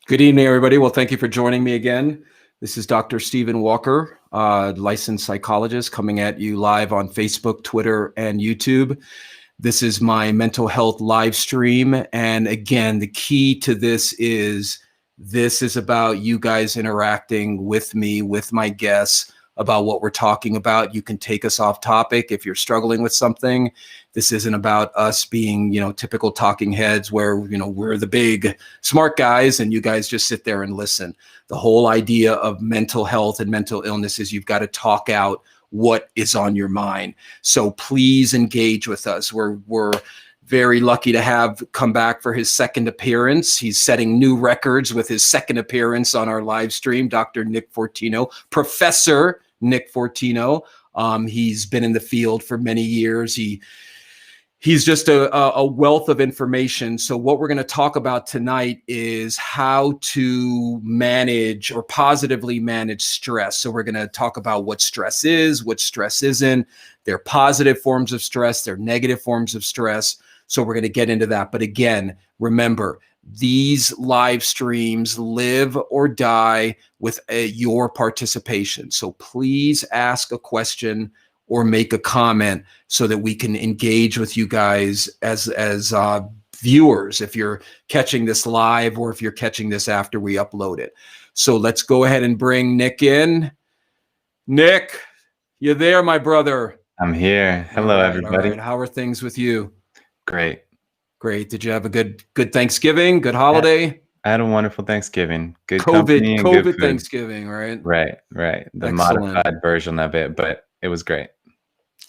Good evening, everybody. Well, thank you for joining me again. This is Dr. Stephen Walker, licensed psychologist, coming at you live on Facebook, Twitter, and YouTube. This is my mental health live stream. And again, the key to this is about you guys interacting with me, with my guests, about what we're talking about. You can take us off topic if you're struggling with something. This isn't about us being, typical talking heads where, we're the big smart guys and you guys just sit there and listen. The whole idea of mental health and mental illness is you've got to talk out what is on your mind. So please engage with us. We're very lucky to have come back for his second appearance. He's setting new records with his second appearance on our live stream, Dr. Nick Fortino, Professor Nick Fortino. He's been in the field for many years. He's just a wealth of information. So what we're going to talk about tonight is how to manage or positively manage stress. So we're going to talk about what stress is, what stress isn't. There are positive forms of stress, there are negative forms of stress. So we're going to get into that. But again, remember, these live streams live or die with your participation. So please ask a question or make a comment so that we can engage with you guys as viewers, if you're catching this live or if you're catching this after we upload it. So let's go ahead and bring Nick in. Nick, you there, my brother? I'm here. Hello, everybody. All right. How are things with you? Great. Did you have a good Thanksgiving? Good holiday? I had a wonderful Thanksgiving. Good company and good food. Thanksgiving, right? Right. The modified version of it, but it was great.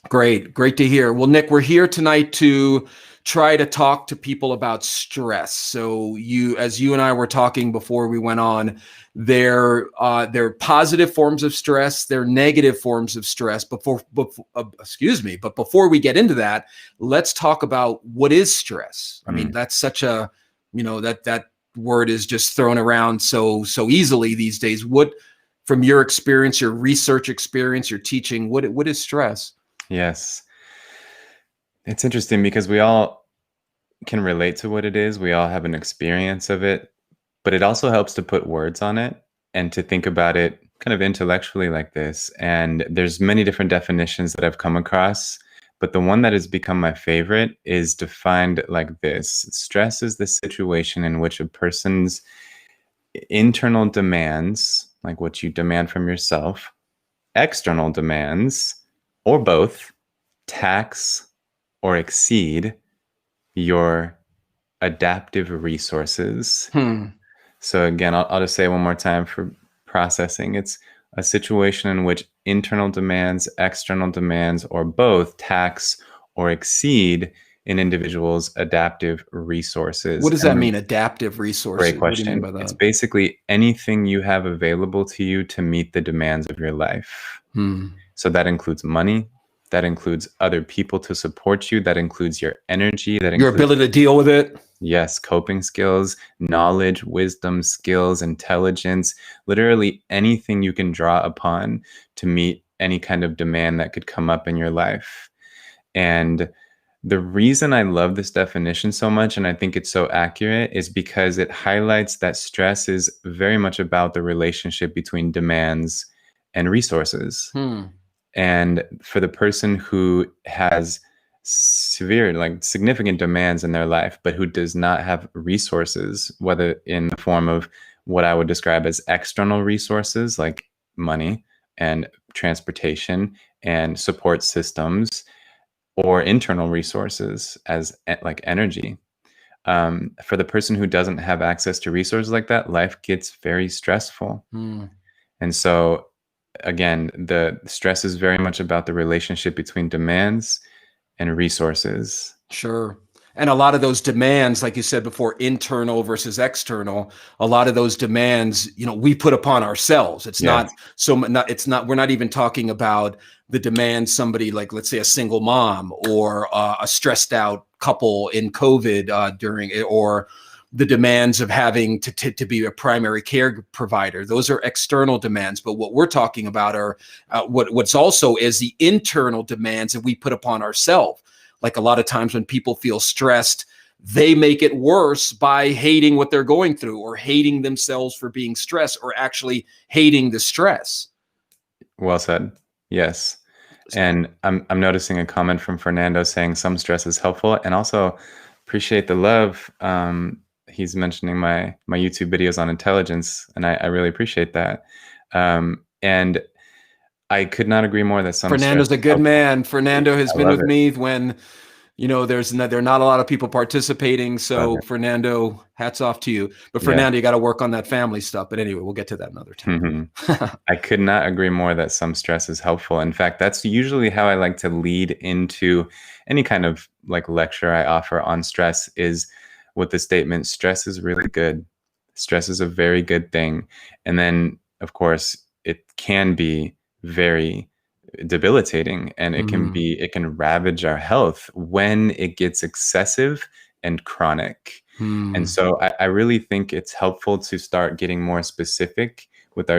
Great to hear. Well, Nick, we're here tonight to try to talk to people about stress. So as you and I were talking before we went on, there are positive forms of stress, there are negative forms of stress. But before we get into that, let's talk about what is stress. I mean, that's such a, that word is just thrown around so easily these days. What, from your experience, your research experience, your teaching, what is stress? Yes. It's interesting because we all can relate to what it is. We all have an experience of it, but it also helps to put words on it and to think about it kind of intellectually like this. And there's many different definitions that I've come across, but the one that has become my favorite is defined like this. Stress is the situation in which a person's internal demands, like what you demand from yourself, external demands, or both, tax or exceed your adaptive resources. So again, I'll just say it one more time for processing. It's a situation in which internal demands, external demands, or both tax or exceed an individual's adaptive resources. What does that mean, adaptive resources? Great question. What do you mean by that? It's basically anything you have available to you to meet the demands of your life. So that includes money, that includes other people to support you, that includes your energy, that includes your ability to deal with it. Yes, coping skills, knowledge, wisdom, skills, intelligence, literally anything you can draw upon to meet any kind of demand that could come up in your life. And the reason I love this definition so much, and I think it's so accurate, is because it highlights that stress is very much about the relationship between demands and resources. And for the person who has significant demands in their life, but who does not have resources, whether in the form of what I would describe as external resources like money and transportation and support systems, or internal resources as like energy. For the person who doesn't have access to resources like that, life gets very stressful. And so again, the stress is very much about the relationship between demands and resources. Sure. And a lot of those demands, like you said before, internal versus external, a lot of those demands, we put upon ourselves. It's not, we're not even talking about the demands somebody like, let's say, a single mom or a stressed out couple in COVID during it, or the demands of having to be a primary care provider. Those are external demands. But what we're talking about are what's also is the internal demands that we put upon ourselves. Like a lot of times when people feel stressed, they make it worse by hating what they're going through, or hating themselves for being stressed, or actually hating the stress. Well said. Yes. And I'm noticing a comment from Fernando saying some stress is helpful, and also appreciate the love. He's mentioning my YouTube videos on intelligence, and I really appreciate that. And I could not agree more that some stress Fernando's a is good helpful. man. Fernando has I been love with it. me when, there are not a lot of people participating. Love So it. Fernando, hats off to you. But Yeah. Fernando, you got to work on that family stuff. But anyway, we'll get to that another time. I could not agree more that some stress is helpful. In fact, that's usually how I like to lead into any kind of like lecture I offer on stress, is with the statement, stress is really good. Stress is a very good thing. And then, of course, it can be very debilitating, and it can ravage our health when it gets excessive and chronic. And so I really think it's helpful to start getting more specific with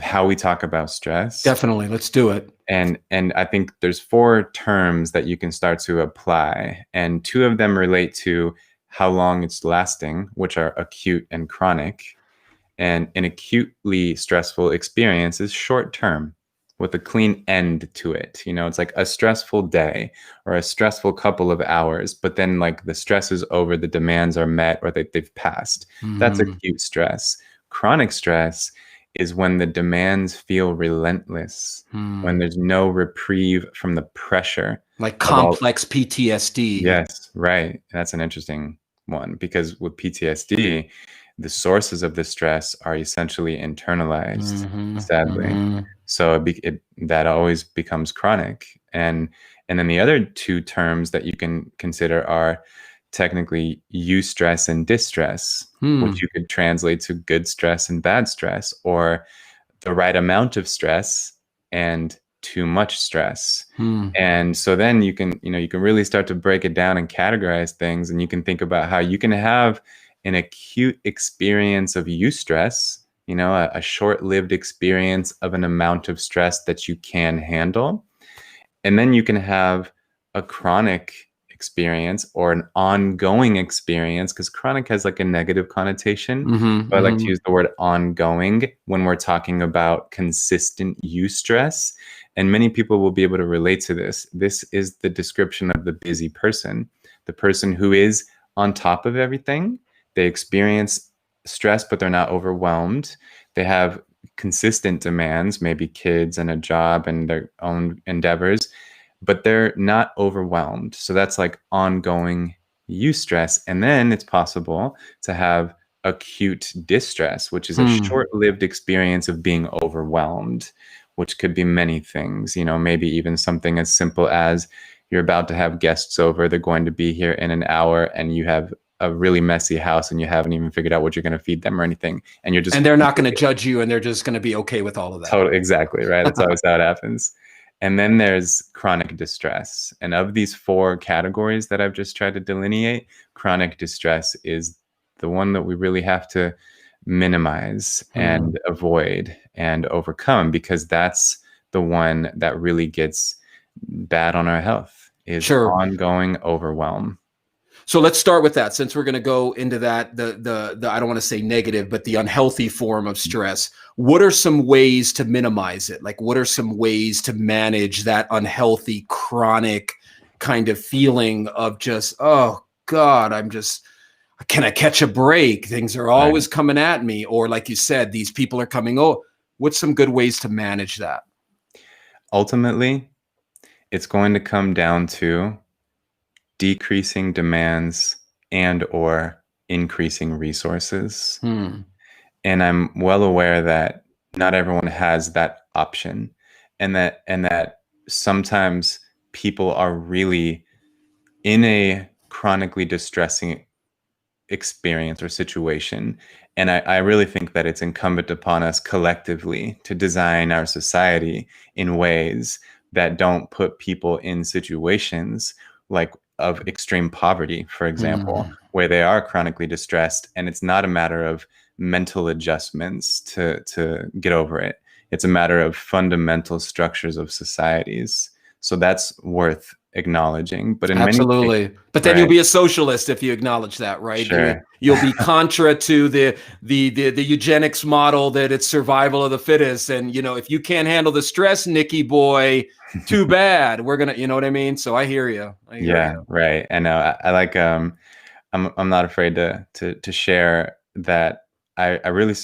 how we talk about stress. Definitely. Let's do it. And I think there's 4 terms that you can start to apply, and 2 of them relate to how long it's lasting, which are acute and chronic. And an acutely stressful experience is short term with a clean end to it. It's like a stressful day or a stressful couple of hours, but then like the stress is over, the demands are met, or they've passed. That's acute stress. Chronic stress is when the demands feel relentless, when there's no reprieve from the pressure. Like complex PTSD. Yes, right. That's an interesting one, because with PTSD, the sources of the stress are essentially internalized, sadly. So that always becomes chronic. And then the other 2 terms that you can consider are technically eustress and distress, which you could translate to good stress and bad stress, or the right amount of stress and too much stress. And so then you can really start to break it down and categorize things, and you can think about how you can have an acute experience of eustress, a short-lived experience of an amount of stress that you can handle. And then you can have a chronic experience or an ongoing experience, because chronic has like a negative connotation. But I like to use the word ongoing when we're talking about consistent eustress. And many people will be able to relate to this. This is the description of the busy person, the person who is on top of everything. They experience stress, but they're not overwhelmed. They have consistent demands, maybe kids and a job and their own endeavors, but they're not overwhelmed. So that's like ongoing eustress. And then it's possible to have acute distress, which is a short-lived experience of being overwhelmed, which could be many things, maybe even something as simple as you're about to have guests over, they're going to be here in an hour, and you have a really messy house and you haven't even figured out what you're going to feed them or anything. And they're not going to judge you, and they're just going to be okay with all of that. Totally. Exactly. Right. That's always how it happens. And then there's chronic distress. And of these 4 categories that I've just tried to delineate, chronic distress is the one that we really have to minimize and avoid and overcome, because that's the one that really gets bad on our health, is ongoing overwhelm. So let's start with that, since we're going to go into that, the I don't want to say negative, but the unhealthy form of stress. What are some ways to minimize it? Like, what are some ways to manage that unhealthy, chronic kind of feeling of just, oh God, can I catch a break? Things are always coming at me. Or like you said, these people are coming. Oh, what's some good ways to manage that? Ultimately, it's going to come down to decreasing demands and or increasing resources. And I'm well aware that not everyone has that option, and that sometimes people are really in a chronically distressing experience or situation. And I really think that it's incumbent upon us collectively to design our society in ways that don't put people in situations like of extreme poverty, for example, where they are chronically distressed, and it's not a matter of mental adjustments to get over it. It's a matter of fundamental structures of societies. So that's worth acknowledging. But in many cases, Absolutely. But then you'll right, be a socialist if you acknowledge that, right? sure. You'll be contra to the eugenics model that it's survival of the fittest. And if you can't handle the stress, Nicky boy, too bad. We're gonna, you know what I mean? So I hear you. I hear Yeah, you. right. I know. I like I'm not afraid to share that I really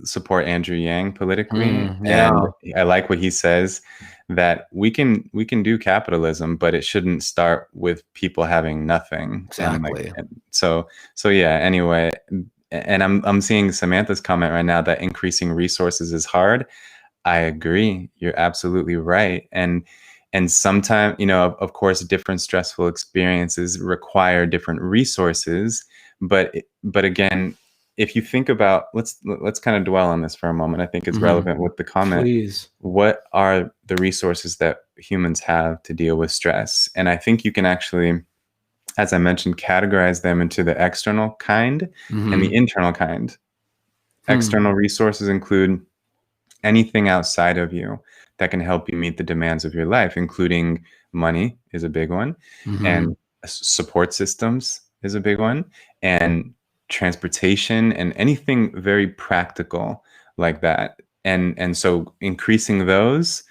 support Andrew Yang politically, and Yeah, I like what he says, that we can do capitalism, but it shouldn't start with people having nothing. And like, exactly. so yeah, anyway, and I'm seeing Samantha's comment right now that increasing resources is hard. I agree. You're absolutely right. And sometimes, of course, different stressful experiences require different resources. But again, if you think about, let's kind of dwell on this for a moment. I think it's relevant with the comment. Please. What are the resources that humans have to deal with stress? And I think you can actually, as I mentioned, categorize them into the external kind and the internal kind. External resources include anything outside of you that can help you meet the demands of your life, including money is a big one, and support systems is a big one, and transportation and anything very practical like that. And so increasing those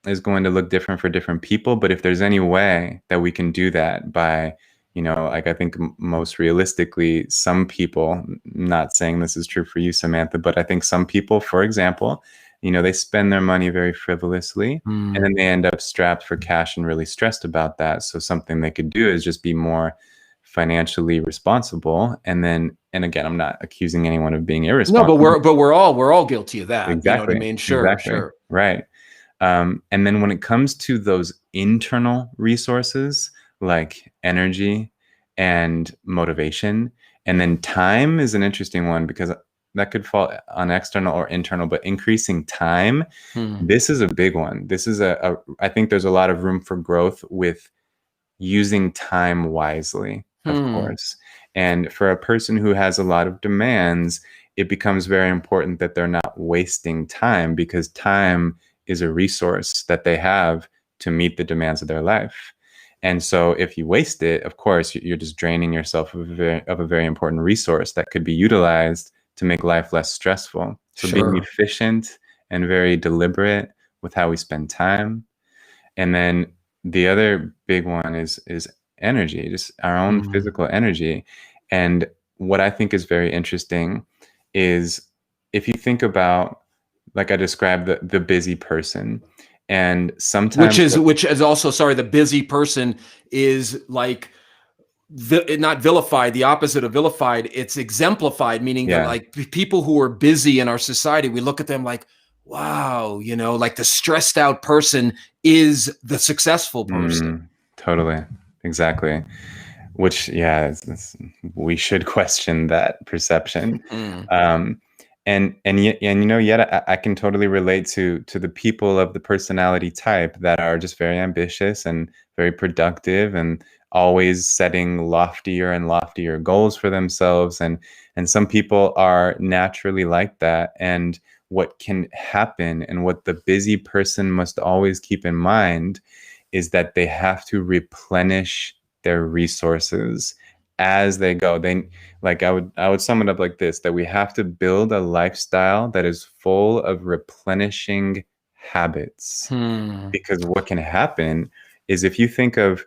is going to look different for different people. But if there's any way that we can do that by, like I think most realistically, some people, not saying this is true for you, Samantha, but I think some people, for example, they spend their money very frivolously, and then they end up strapped for cash and really stressed about that. So something they could do is just be more financially responsible. And again, I'm not accusing anyone of being No, irresponsible. but we're all guilty of that. You know what I Exactly. mean? Sure, Exactly. sure. Right. And then when it comes to those internal resources like energy and motivation, and then time is an interesting one because that could fall on external or internal, but increasing time, this is a big one. This is I think there's a lot of room for growth with using time wisely, of course. And for a person who has a lot of demands, it becomes very important that they're not wasting time, because time is a resource that they have to meet the demands of their life. And so if you waste it, of course, you're just draining yourself of a very important resource that could be utilized to make life less stressful. So being Sure. efficient and very deliberate with how we spend time. And then the other big one is energy, just our own physical energy. And what I think is very interesting is if you think about, like I described, the busy person, and sometimes Which is also, sorry, the busy person is like not vilified, the opposite of vilified. It's exemplified, meaning that yeah, like people who are busy in our society, we look at them like, wow, like the stressed out person is the successful person. totally, exactly. Which, yeah, we should question that perception. um yet I can totally relate to the people of the personality type that are just very ambitious and very productive and always setting loftier and loftier goals for themselves, and some people are naturally like that. And what can happen, and what the busy person must always keep in mind, is that they have to replenish their resources as they go. They, like, I would sum it up like this, that we have to build a lifestyle that is full of replenishing habits. Because what can happen is, if you think of,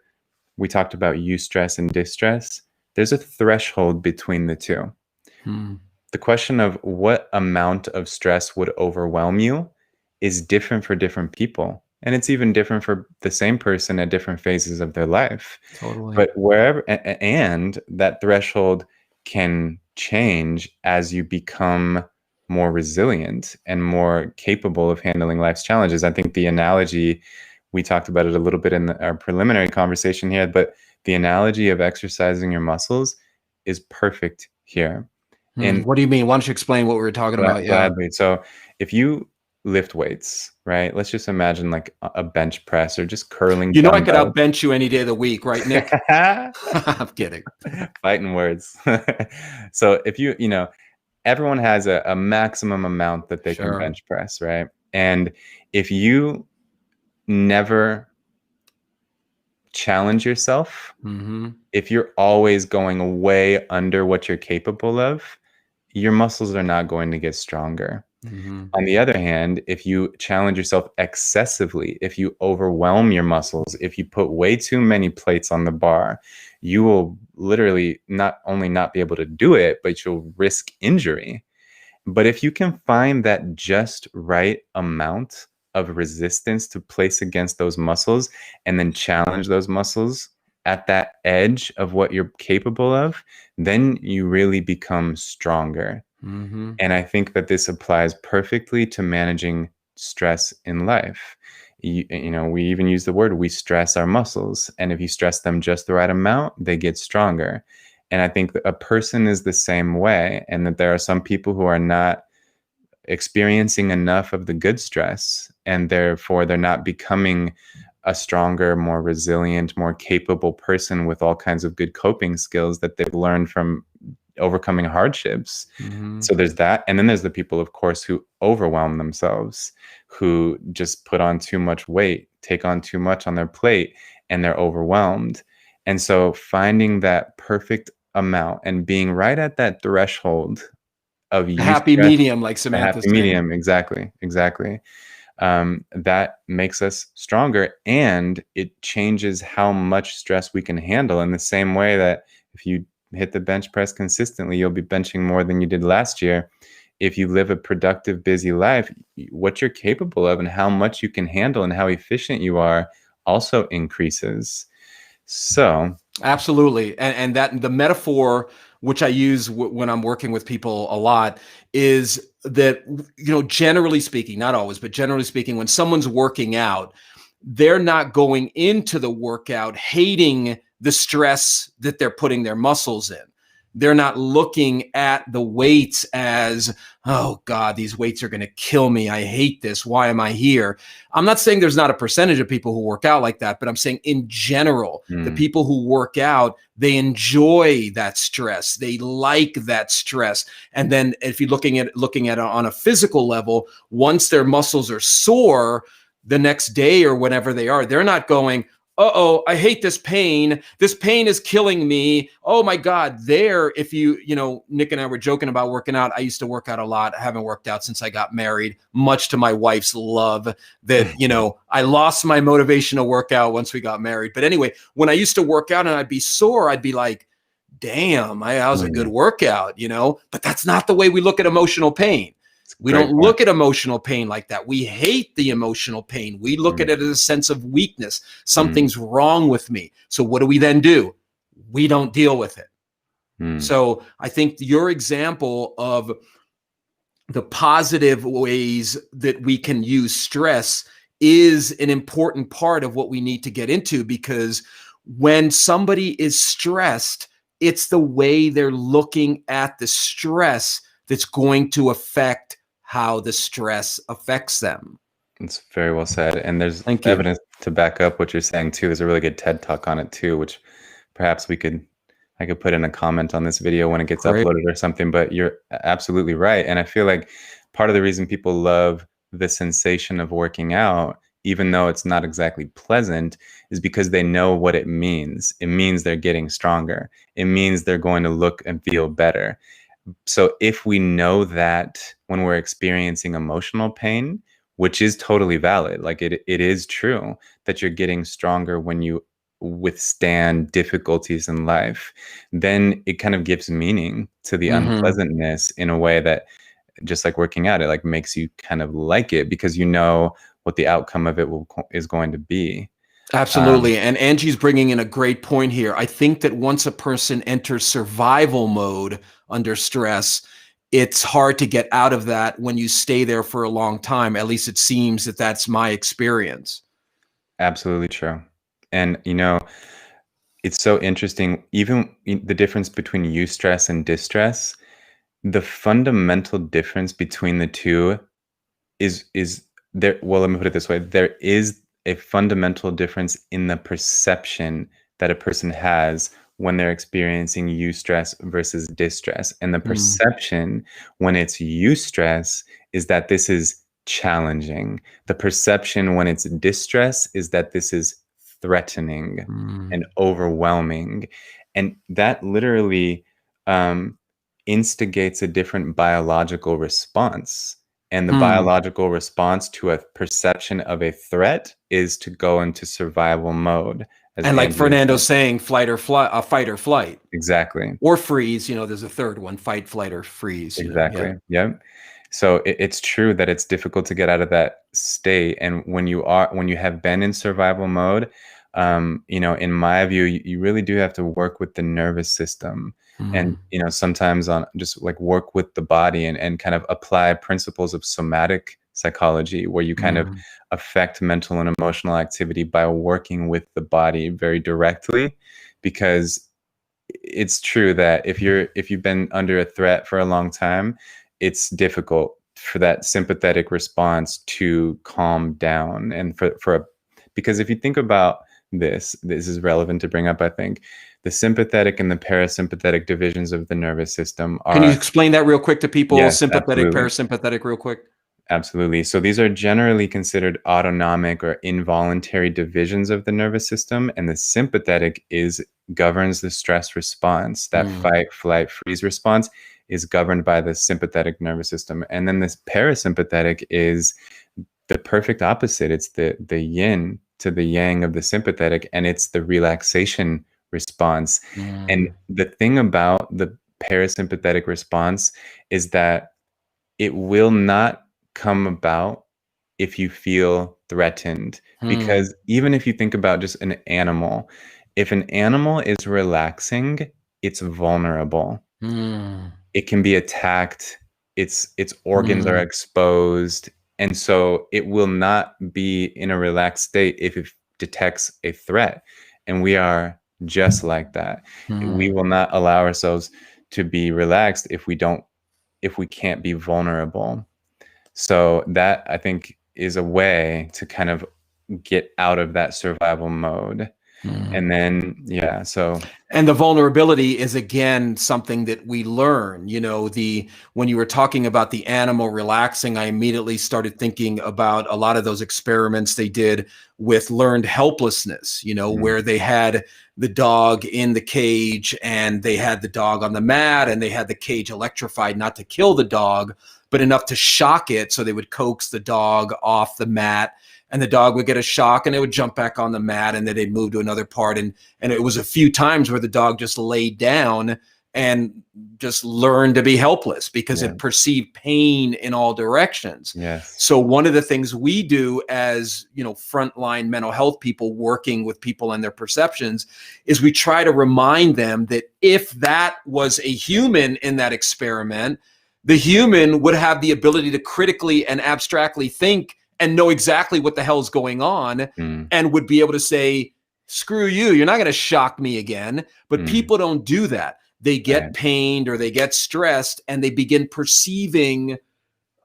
we talked about eustress and distress, there's a threshold between the two. The question of what amount of stress would overwhelm you is different for different people. And it's even different for the same person at different phases of their life. Totally. But and that threshold can change as you become more resilient and more capable of handling life's challenges. I think the analogy, we talked about it a little bit in our preliminary conversation here, but the analogy of exercising your muscles is perfect here. And What do you mean? Why don't you explain what we were talking about? Yeah. gladly. So if you lift weights, right? Let's just imagine like a bench press or just curling I could dumbbells. outbench you any day of the week, right, Nick? I'm kidding. Fighting words. So if everyone has a maximum amount that they can Sure. bench press, right? And if you never challenge yourself, Mm-hmm. if you're always going way under what you're capable of, your muscles are not going to get stronger. Mm-hmm. On the other hand, if you challenge yourself excessively, if you overwhelm your muscles, if you put way too many plates on the bar, you will literally not only not be able to do it, but you'll risk injury. But if you can find that just right amount of resistance to place against those muscles and then challenge those muscles at that edge of what you're capable of, then you really become stronger. Mm-hmm. And I think that this applies perfectly to managing stress in life. We even use the word, we stress our muscles. And if you stress them just the right amount, they get stronger. And I think that a person is the same way, and that there are some people who are not experiencing enough of the good stress, and therefore they're not becoming a stronger, more resilient, more capable person with all kinds of good coping skills that they've learned from overcoming hardships. Mm-hmm. So there's that. And then there's the people, of course, who overwhelm themselves, who just put on too much weight, take on too much on their plate, and they're overwhelmed. And so finding that perfect amount and being right at that threshold of A happy eustress, medium, like a Samantha's happy saying. medium, exactly. That makes us stronger, and it changes how much stress we can handle, in the same way that if you hit the bench press consistently, you'll be benching more than you did last year. If you live a productive, busy life, what you're capable of and how much you can handle and how efficient you are also increases. So Absolutely. And that the metaphor, which I use when I'm working with people a lot, is that, generally speaking, not always, but generally speaking, when someone's working out, they're not going into the workout hating the stress that they're putting their muscles in. They're not looking at the weights as, oh God, these weights are going to kill me. I hate this. Why am I here? I'm not saying there's not a percentage of people who work out like that, but I'm saying in general, the people who work out, they enjoy that stress. They like that stress. And then if you're looking at it on a physical level, once their muscles are sore the next day or whenever they are, they're not going, uh-oh, I hate this pain. This pain is killing me. Oh my God. If Nick and I were joking about working out. I used to work out a lot. I haven't worked out since I got married, much to my wife's love that, I lost my motivation to work out once we got married. But anyway, when I used to work out and I'd be sore, I'd be like, damn, that was a good workout, but that's not the way we look at emotional pain. We don't look at emotional pain like that. We hate the emotional pain. We look at it as a sense of weakness. Something's wrong with me. So what do we then do? We don't deal with it. So I think your example of the positive ways that we can use stress is an important part of what we need to get into, because when somebody is stressed, it's the way they're looking at the stress that's going to affect how the stress affects them. It's very well said. And there's Thank you. evidence to back up what you're saying too. There's a really good TED Talk on it too, which perhaps I could put in a comment on this video when it gets uploaded or something, but you're absolutely right. And I feel like part of the reason people love the sensation of working out, even though it's not exactly pleasant, is because they know what it means. It means they're getting stronger. It means they're going to look and feel better. So if we know that when we're experiencing emotional pain, which is totally valid, like it is true that you're getting stronger when you withstand difficulties in life, then it kind of gives meaning to the unpleasantness in a way that, just like working out, it like makes you kind of like it because you know what the outcome of it is going to be. Absolutely. And Angie's bringing in a great point here. I think that once a person enters survival mode under stress, it's hard to get out of that when you stay there for a long time. At least it seems that that's my experience. Absolutely true. And, it's so interesting, even the difference between eustress and distress, the fundamental difference between the two is there. Well, let me put it this way. There is a fundamental difference in the perception that a person has when they're experiencing eustress versus distress. And the perception when it's eustress is that this is challenging. The perception when it's distress is that this is threatening and overwhelming. And that literally instigates a different biological response. And the biological response to a perception of a threat is to go into survival mode. As And like Andrea Fernando's said. saying, fight or flight. Exactly. Or freeze. There's a third one: fight, flight, or freeze. Exactly. Yeah. Yep. So it's true that it's difficult to get out of that state. And when you have been in survival mode, in my view, you really do have to work with the nervous system, and sometimes on just like work with the body and kind of apply principles of somatic psychology, where you kind of affect mental and emotional activity by working with the body very directly. Because it's true that if you've been under a threat for a long time, it's difficult for that sympathetic response to calm down. And because if you think about this is relevant to bring up, I think. The sympathetic and the parasympathetic divisions of the nervous system are... Can you explain that real quick to people? Yes, Sympathetic, absolutely. parasympathetic, real quick. Absolutely. So these are generally considered autonomic or involuntary divisions of the nervous system, and the sympathetic governs the stress response. That fight, flight, freeze response is governed by the sympathetic nervous system. And then this parasympathetic is the perfect opposite. It's the yin to the yang of the sympathetic, and it's the relaxation response. And the thing about the parasympathetic response is that it will not come about if you feel threatened. Because even if you think about just an animal, if an animal is relaxing, it's vulnerable. It can be attacked. Its organs are exposed. And so it will not be in a relaxed state if it detects a threat. And we are just like that. We will not allow ourselves to be relaxed if we can't be vulnerable. So that, I think, is a way to kind of get out of that survival mode. And then, and the vulnerability is, again, something that we learn. When you were talking about the animal relaxing, I immediately started thinking about a lot of those experiments they did with learned helplessness, where they had the dog in the cage and they had the dog on the mat and they had the cage electrified, not to kill the dog, but enough to shock it. So they would coax the dog off the mat, and the dog would get a shock and it would jump back on the mat, and then they'd move to another part. And it was a few times where the dog just laid down and just learned to be helpless because it perceived pain in all directions. Yes. So one of the things we do as, frontline mental health people working with people and their perceptions is we try to remind them that if that was a human in that experiment, the human would have the ability to critically and abstractly think and know exactly what the hell's going on, and would be able to say, screw you, you're not going to shock me again. But people don't do that. They get pained or they get stressed and they begin perceiving,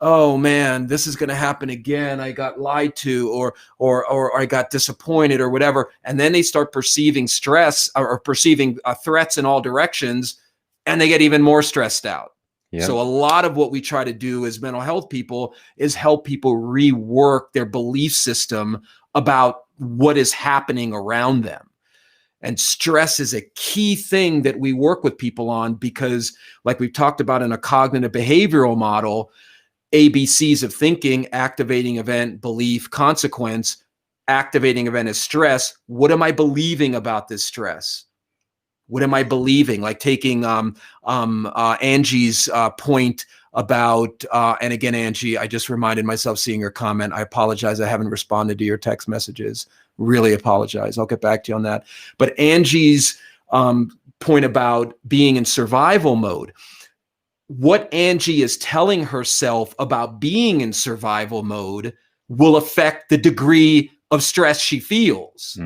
oh man, this is going to happen again. I got lied to, or I got disappointed, or whatever. And then they start perceiving stress or perceiving threats in all directions, and they get even more stressed out. Yep. So a lot of what we try to do as mental health people is help people rework their belief system about what is happening around them. And stress is a key thing that we work with people on because, like we've talked about in a cognitive behavioral model, ABCs of thinking: activating event, belief, consequence. Activating event is stress. What am I believing about this stress? What am I believing? Like taking Angie's point about, and again, Angie, I just reminded myself seeing your comment. I apologize. I haven't responded to your text messages. Really apologize. I'll get back to you on that. But Angie's point about being in survival mode, what Angie is telling herself about being in survival mode will affect the degree of stress she feels.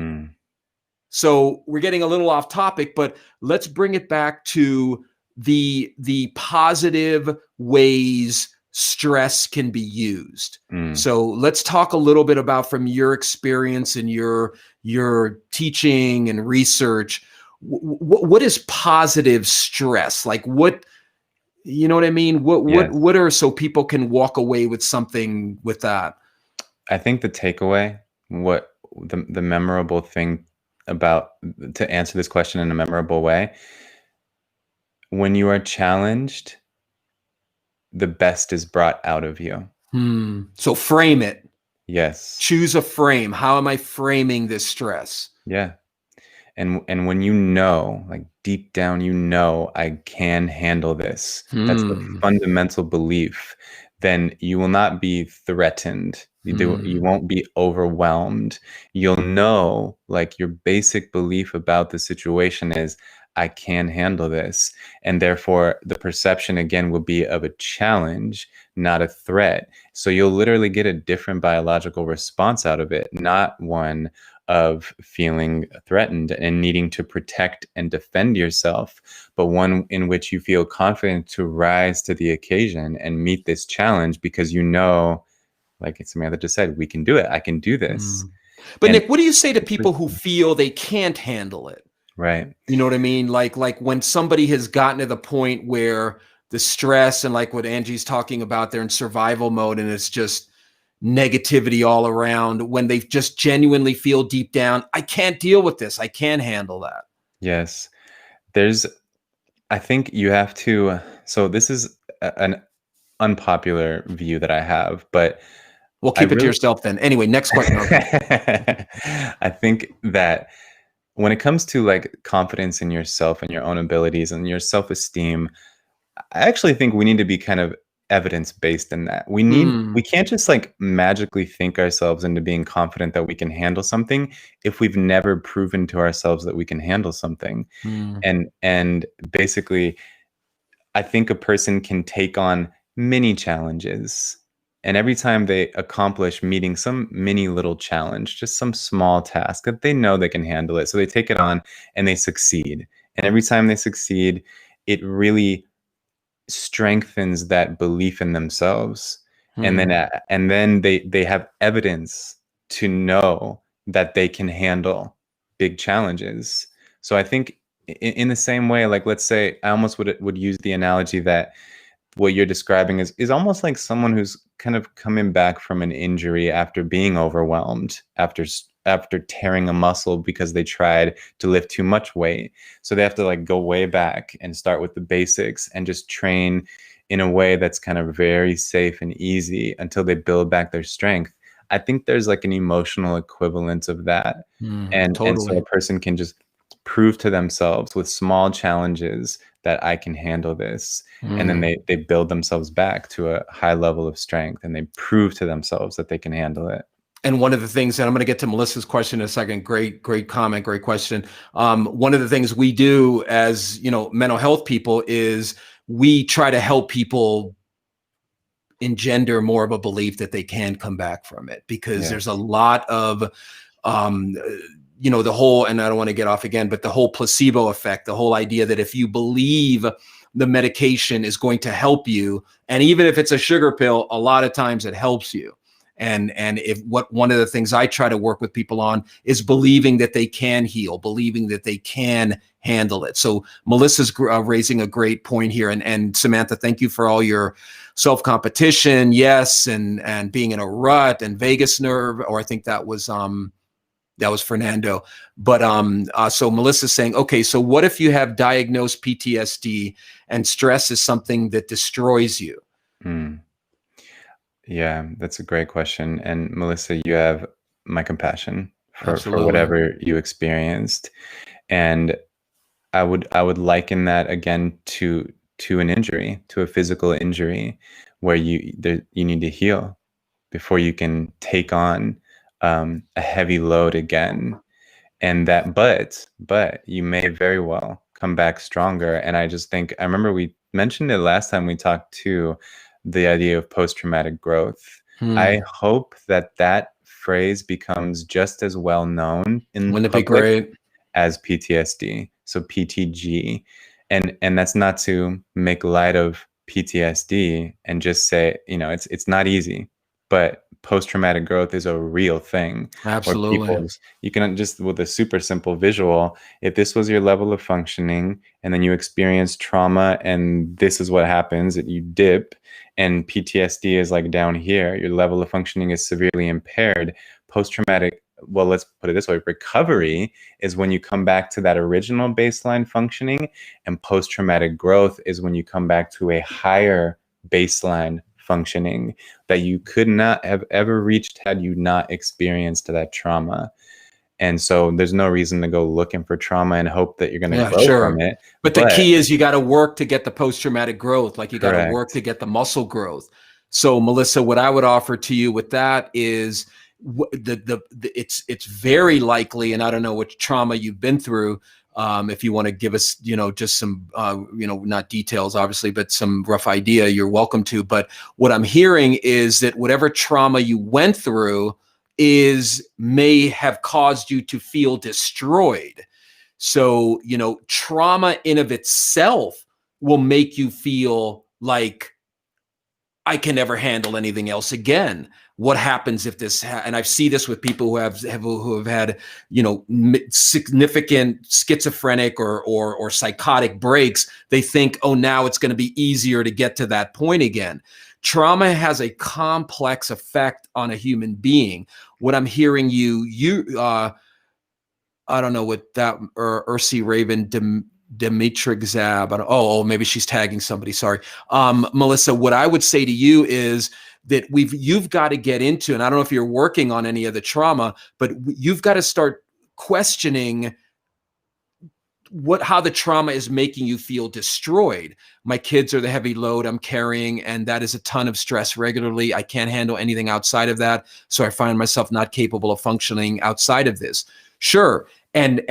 So we're getting a little off topic, but let's bring it back to the positive ways stress can be used. So let's talk a little bit about, from your experience and your teaching and research, what is positive stress? Like what, you know what I mean? What are, so people can walk away with something with that? I think the takeaway, what the memorable thing about, to answer this question in a memorable way, when you are challenged, the best is brought out of you. So frame it. Yes. Choose a frame. How am I framing this stress? Yeah. And when you know, like deep down, you know, I can handle this. That's the fundamental belief. Then you will not be threatened. You won't be overwhelmed. You'll know, like, your basic belief about the situation is, I can handle this. And therefore, the perception again will be of a challenge, not a threat. So you'll literally get a different biological response out of it, not one of feeling threatened and needing to protect and defend yourself, but one in which you feel confident to rise to the occasion and meet this challenge because you know, like Samantha just said, we can do it. I can do this. But And Nick, what do you say to people who feel they can't handle it? right. You know what I mean? Like when somebody has gotten to the point where the stress and like what Angie's talking about, they're in survival mode and it's just negativity all around, when they just genuinely feel deep down, I can't deal with this. I can't handle that. Yes. I think you have to, so this is an unpopular view that I have, but Well, keep it to yourself then. Anyway, next question. Okay. I think that when it comes to like confidence in yourself and your own abilities and your self-esteem, I actually think we need to be kind of evidence-based in that. We can't just like magically think ourselves into being confident that we can handle something if we've never proven to ourselves that we can handle something. And basically, I think a person can take on many challenges. And every time they accomplish meeting some mini little challenge, just some small task that they know they can handle it. So they take it on and they succeed. And every time they succeed, it really strengthens that belief in themselves. And then they have evidence to know that they can handle big challenges. So I think in the same way, like, let's say I almost would use the analogy that what you're describing is almost like someone who's kind of coming back from an injury after being overwhelmed, after tearing a muscle because they tried to lift too much weight. So they have to like go way back and start with the basics and just train in a way that's kind of very safe and easy until they build back their strength. I think there's like an emotional equivalence of that. And so a person can just prove to themselves with small challenges that I can handle this. And then they build themselves back to a high level of strength and they prove to themselves that they can handle it. And one of the things, and I'm going to get to Melissa's question in a second. Great comment, great question. One of the things we do as, mental health people is we try to help people engender more of a belief that they can come back from it, because there's a lot of, the whole, and I don't want to get off again, but the whole placebo effect, the whole idea that if you believe the medication is going to help you, and even if it's a sugar pill, a lot of times it helps you. And one of the things I try to work with people on is believing that they can heal, believing that they can handle it. So Melissa's raising a great point here. And Samantha, thank you for all your self-competition. Yes. And being in a rut and vagus nerve, or I think that was Fernando. But so Melissa's saying, okay, so what if you have diagnosed PTSD and stress is something that destroys you? Yeah, that's a great question. And Melissa, you have my compassion for Absolutely. whatever you experienced. And I would liken that again to an injury, to a physical injury where you need to heal before you can take on a heavy load again. And that, but you may very well come back stronger. And I just think, I remember we mentioned it last time we talked too, the idea of post-traumatic growth. I hope that phrase becomes just as well known in Wouldn't the it be public great? as PTSD. So PTG. And that's not to make light of PTSD and just say, it's not easy, but post-traumatic growth is a real thing. Absolutely. You can just, with a super simple visual, if this was your level of functioning and then you experience trauma and this is what happens, that you dip, and PTSD is like down here, your level of functioning is severely impaired. Post-traumatic well, let's put it this way. Recovery is when you come back to that original baseline functioning, and post-traumatic growth is when you come back to a higher baseline functioning that you could not have ever reached had you not experienced that trauma. And so there's no reason to go looking for trauma and hope that you're going to grow from it. But the key is you got to work to get the post-traumatic growth. Like you got to work to get the muscle growth. So Melissa, what I would offer to you with that is it's very likely, and I don't know what trauma you've been through. If you want to give us, just some, not details, obviously, but some rough idea, you're welcome to. But what I'm hearing is that whatever trauma you went through may have caused you to feel destroyed. So, trauma in of itself will make you feel like I can never handle anything else again. What happens if this, and I see this with people who have had, significant schizophrenic or psychotic breaks. They think, oh, now it's going to be easier to get to that point again. Trauma has a complex effect on a human being. What I'm hearing I don't know what that, Ursi Raven, Dimitri Zab. Maybe she's tagging somebody. Sorry. Melissa, what I would say to you is that you've got to get into, and I don't know if you're working on any of the trauma, but you've got to start questioning how the trauma is making you feel destroyed. My kids are the heavy load I'm carrying, and that is a ton of stress regularly. I can't handle anything outside of that. So I find myself not capable of functioning outside of this. Sure. And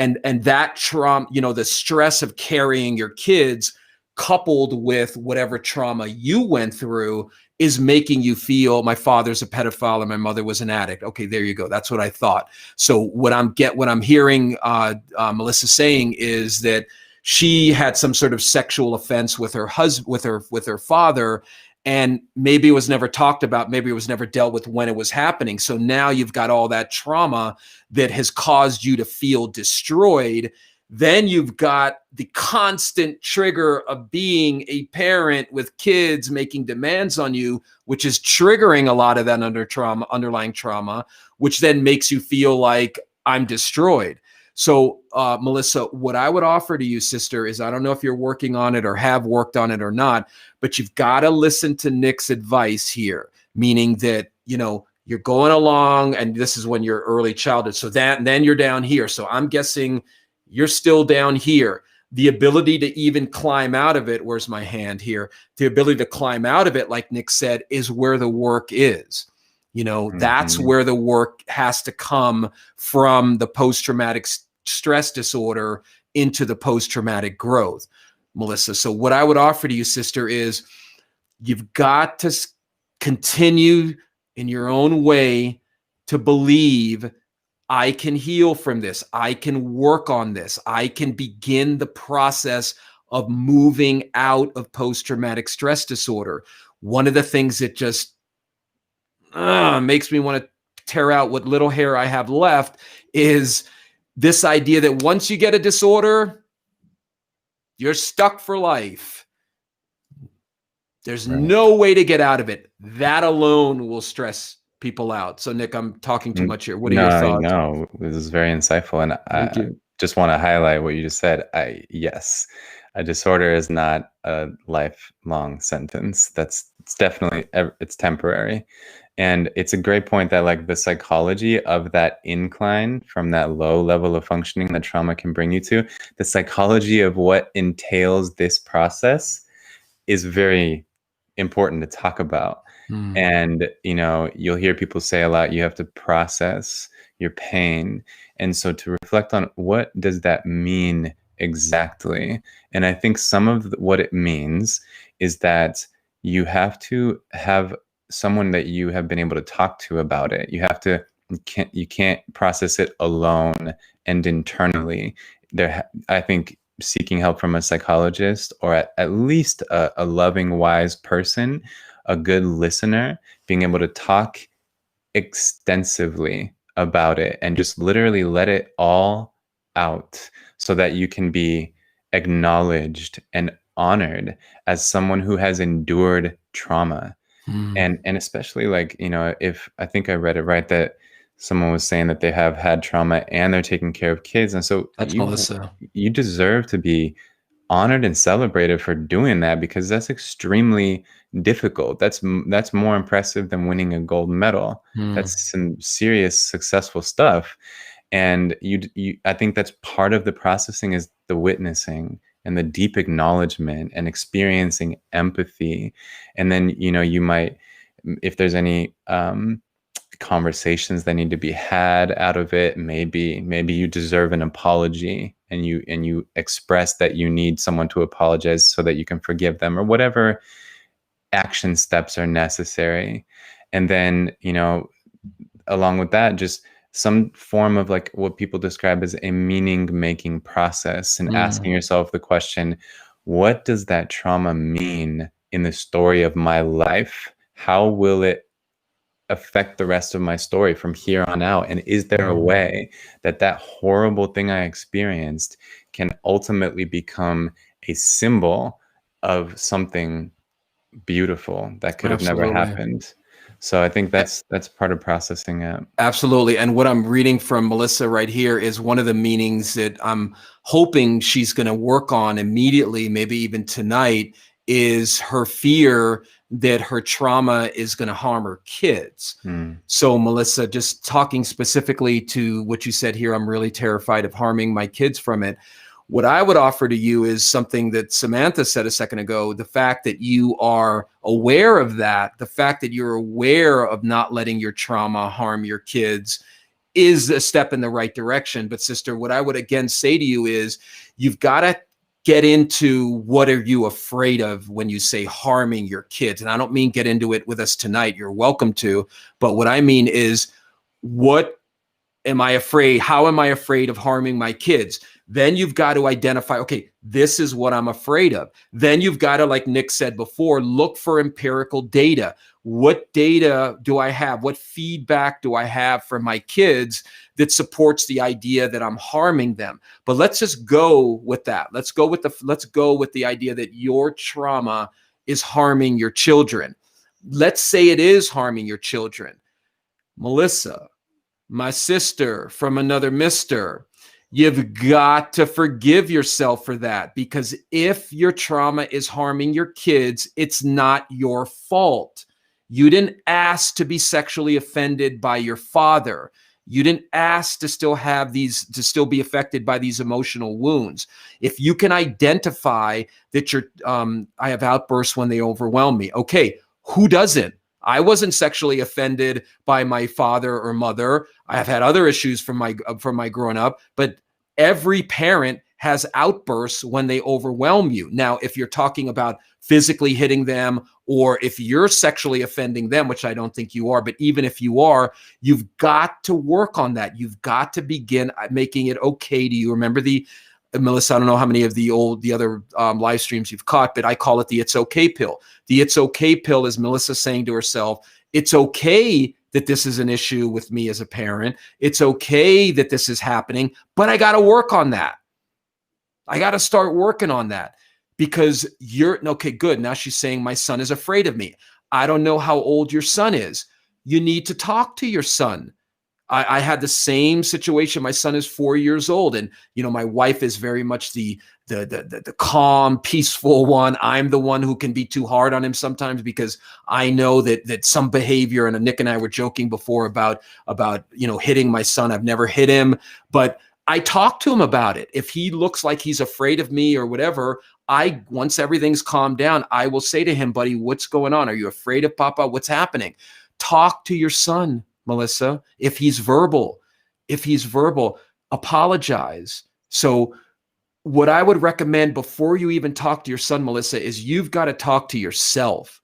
that trauma, the stress of carrying your kids coupled with whatever trauma you went through is making you feel my father's a pedophile and my mother was an addict. Okay, there you go. That's what I thought. So what I'm hearing Melissa saying is that she had some sort of sexual offense with her husband, with her father, and maybe it was never talked about. Maybe it was never dealt with when it was happening. So now you've got all that trauma that has caused you to feel destroyed. Then you've got the constant trigger of being a parent with kids making demands on you, which is triggering a lot of that underlying trauma, which then makes you feel like I'm destroyed. So, Melissa, what I would offer to you, sister, is I don't know if you're working on it or have worked on it or not, but you've got to listen to Nick's advice here, meaning that, you're going along and this is when you're early childhood. So then you're down here. So I'm guessing you're still down here. The ability to even climb out of it, where's my hand here? The ability to climb out of it, like Nick said, is where the work is. That's where the work has to come from the post-traumatic stress disorder into the post-traumatic growth, Melissa. So what I would offer to you, sister, is you've got to continue in your own way to believe I can heal from this. I can work on this. I can begin the process of moving out of post-traumatic stress disorder. One of the things that just makes me want to tear out what little hair I have left is this idea that once you get a disorder, you're stuck for life. There's no way to get out of it. That alone will stress people out. So, Nick, I'm talking too much here. What are your thoughts? No, this is very insightful. And I just want to highlight what you just said. Yes, a disorder is not a lifelong sentence. It's definitely, it's temporary. And it's a great point that like the psychology of that incline from that low level of functioning that trauma can bring you to, the psychology of what entails this process is very important to talk about. And, you'll hear people say a lot, you have to process your pain. And so to reflect on what does that mean exactly? And I think some of what it means is that you have to have someone that you have been able to talk to about it. You can't process it alone and internally. I think seeking help from a psychologist or at least a loving, wise person, a good listener, being able to talk extensively about it and just literally let it all out so that you can be acknowledged and honored as someone who has endured trauma. And especially like, if I think I read it right, that someone was saying that they have had trauma and they're taking care of kids. And so That's Melissa. you deserve to be honored and celebrated for doing that, because that's extremely difficult. That's more impressive than winning a gold medal. That's some serious successful stuff. And I think that's part of the processing, is the witnessing and the deep acknowledgement and experiencing empathy. And then, you might, if there's any conversations that need to be had out of it, maybe you deserve an apology, and you express that you need someone to apologize so that you can forgive them, or whatever action steps are necessary. And then, along with that, just some form of like what people describe as a meaning making process, and asking yourself the question, what does that trauma mean in the story of my life? How will it affect the rest of my story from here on out? And is there a way that horrible thing I experienced can ultimately become a symbol of something beautiful that could have never happened? So I think that's part of processing it. Absolutely. And what I'm reading from Melissa right here is one of the meanings that I'm hoping she's going to work on immediately, maybe even tonight, is her fear that her trauma is going to harm her kids. So Melissa, just talking specifically to what you said here, I'm really terrified of harming my kids from it. What I would offer to you is something that Samantha said a second ago, the fact that you are aware of that, the fact that you're aware of not letting your trauma harm your kids is a step in the right direction. But sister, what I would again say to you is you've got to get into what are you afraid of when you say harming your kids. And I don't mean get into it with us tonight. You're welcome to. But what I mean is, what am I afraid? How am I afraid of harming my kids? Then you've got to identify, okay, this is what I'm afraid of. Then you've got to, like Nick said before, look for empirical data. What data do I have? What feedback do I have from my kids that supports the idea that I'm harming them? But let's just go with that. Let's go with the idea that your trauma is harming your children. Let's say it is harming your children. Melissa, my sister from another mister, you've got to forgive yourself for that, because if your trauma is harming your kids, it's not your fault. You didn't ask to be sexually offended by your father. You didn't ask to still be affected by these emotional wounds. If you can identify that I have outbursts when they overwhelm me. Okay, who doesn't? I wasn't sexually offended by my father or mother. I have had other issues from my growing up, but every parent has outbursts when they overwhelm you. Now, if you're talking about physically hitting them, or if you're sexually offending them, which I don't think you are, but even if you are, you've got to work on that. You've got to begin making it okay to you. Remember Melissa, I don't know how many of the other live streams you've caught, but I call it the it's okay pill. The it's okay pill is Melissa saying to herself, it's okay that this is an issue with me as a parent. It's okay that this is happening, but I got to work on that. I got to start working on that, because okay, good. Now she's saying my son is afraid of me. I don't know how old your son is. You need to talk to your son. I had the same situation. My son is 4 years old, and my wife is very much the calm, peaceful one. I'm the one who can be too hard on him sometimes, because I know that some behavior, and Nick and I were joking before about hitting my son. I've never hit him, but I talk to him about it. If he looks like he's afraid of me or whatever, once everything's calmed down, I will say to him, buddy, what's going on? Are you afraid of Papa? What's happening? Talk to your son, Melissa. If he's verbal, apologize. So what I would recommend before you even talk to your son, Melissa, is you've got to talk to yourself.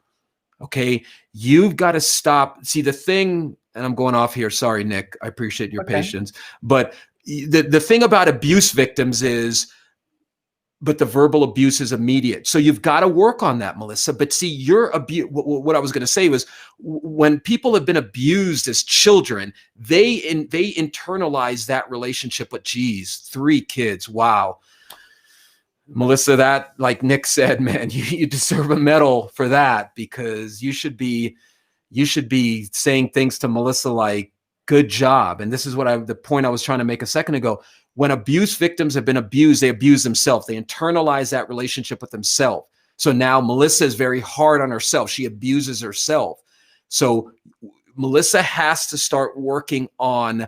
Okay. You've got to stop. See, the thing, and I'm going off here. Sorry, Nick, I appreciate your patience. But the thing about abuse victims is, but the verbal abuse is immediate. So you've got to work on that, Melissa. But see, what I was going to say was, when people have been abused as children, they internalize that relationship with, 3 kids. Wow. Melissa, that, like Nick said, man, you deserve a medal for that, because you should be saying things to Melissa like, Good job. And this is the point I was trying to make a second ago. When abuse victims have been abused, they abuse themselves. They internalize that relationship with themselves. So now Melissa is very hard on herself. She abuses herself. So Melissa has to start working on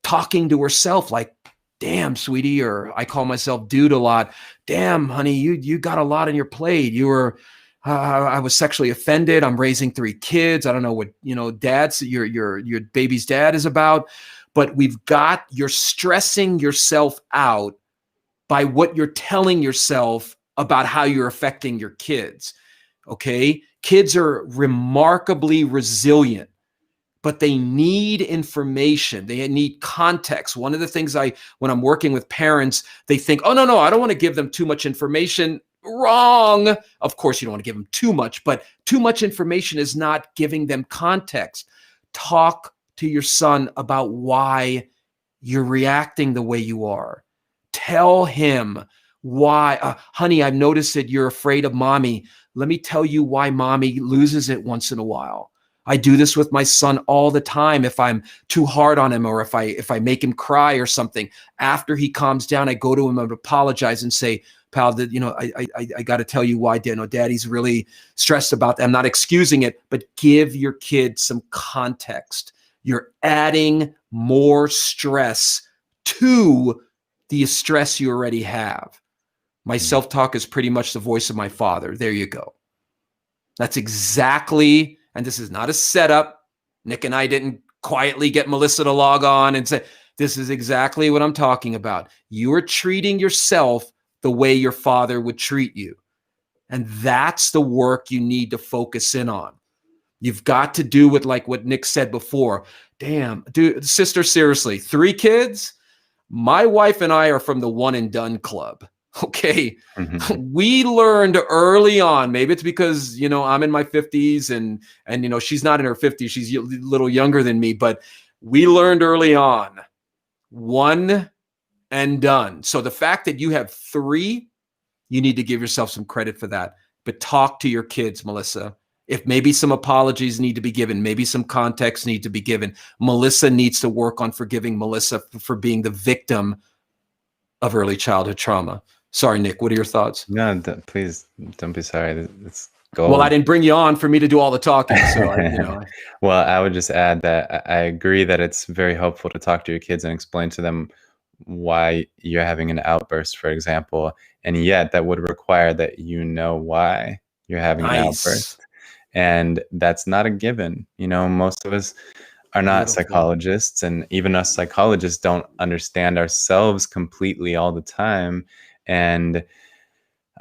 talking to herself like, damn, sweetie, or I call myself dude a lot. Damn, honey, you got a lot on your plate. I was sexually offended. I'm raising 3 kids. I don't know what, dad's your baby's dad is about, but you're stressing yourself out by what you're telling yourself about how you're affecting your kids. Okay. Kids are remarkably resilient, but they need information. They need context. One of the things when I'm working with parents, they think, oh, no, I don't want to give them too much information. Wrong. Of course, you don't want to give them too much, but too much information is not giving them context. Talk to your son about why you're reacting the way you are. Tell him why, honey, I've noticed that you're afraid of mommy. Let me tell you why mommy loses it once in a while. I do this with my son all the time. If I'm too hard on him, or if I make him cry or something, after he calms down, I go to him and apologize and say, pal, I got to tell you why, daddy's really stressed about that. I'm not excusing it, but give your kid some context. You're adding more stress to the stress you already have. My self-talk is pretty much the voice of my father. There you go. That's exactly, and this is not a setup. Nick and I didn't quietly get Melissa to log on and say, this is exactly what I'm talking about. You are treating yourself the way your father would treat you. And that's the work you need to focus in on. You've got to do with like what Nick said before. Damn, dude, sister, seriously, 3 kids? My wife and I are from the one and done club. Okay. We learned early on, maybe it's because, I'm in my 50s and she's not in her 50s. She's a little younger than me, but we learned early on, one and done. So the fact that you have 3, you need to give yourself some credit for that. But talk to your kids, Melissa. If maybe some apologies need to be given, maybe some context need to be given. Melissa needs to work on forgiving Melissa for being the victim of early childhood trauma. Sorry, Nick, what are your thoughts? No, please don't be sorry. It's gold. Well, I didn't bring you on for me to do all the talking. So, Well, I would just add that I agree that it's very helpful to talk to your kids and explain to them why you're having an outburst, for example. And yet that would require that why you're having an outburst. And that's not a given. Most of us are not psychologists, and even us psychologists don't understand ourselves completely all the time. And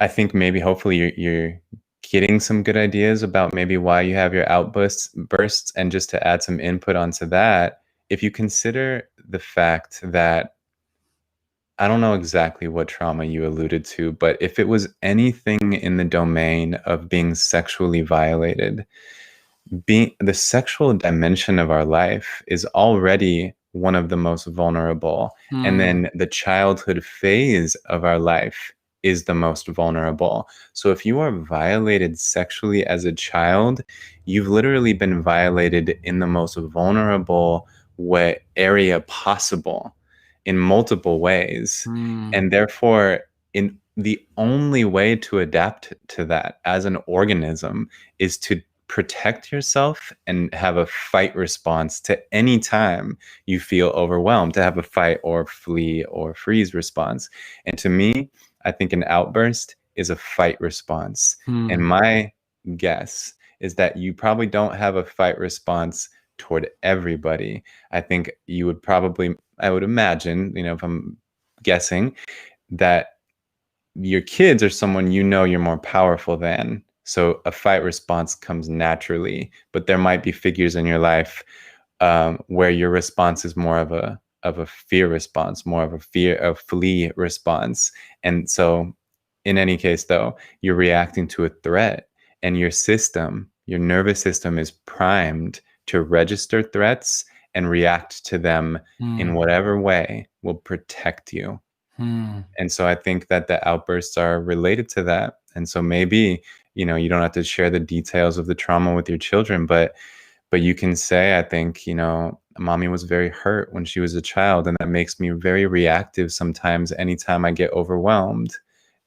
I think maybe hopefully you're getting some good ideas about maybe why you have your outbursts. And just to add some input onto that, if you consider the fact that, I don't know exactly what trauma you alluded to, but if it was anything in the domain of being sexually violated, the sexual dimension of our life is already one of the most vulnerable. And then the childhood phase of our life is the most vulnerable. So if you are violated sexually as a child, you've literally been violated in the most vulnerable area possible in multiple ways. And therefore, in the only way to adapt to that as an organism is to protect yourself and have a fight response to any time you feel overwhelmed, to have a fight or flee or freeze response. And to me, I think an outburst is a fight response. And my guess is that you probably don't have a fight response toward everybody. I think you would probably, I would imagine, if I'm guessing, that your kids are someone you're more powerful than. So a fight response comes naturally, but there might be figures in your life where your response is more of a fear response, more of a flee response. And so in any case, though, you're reacting to a threat, and your nervous system is primed to register threats and react to them in whatever way will protect you. And so I think that the outbursts are related to that. And so maybe, you don't have to share the details of the trauma with your children, but you can say, I think, mommy was very hurt when she was a child, and that makes me very reactive sometimes anytime I get overwhelmed.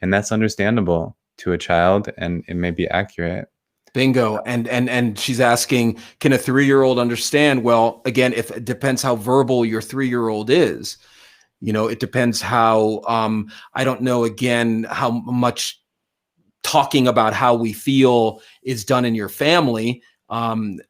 And that's understandable to a child, and it may be accurate. Bingo. And she's asking, can a 3-year-old understand? Well, again, if it depends how verbal your 3-year-old is. It depends how, I don't know, again, how much talking about how we feel is done in your family. Like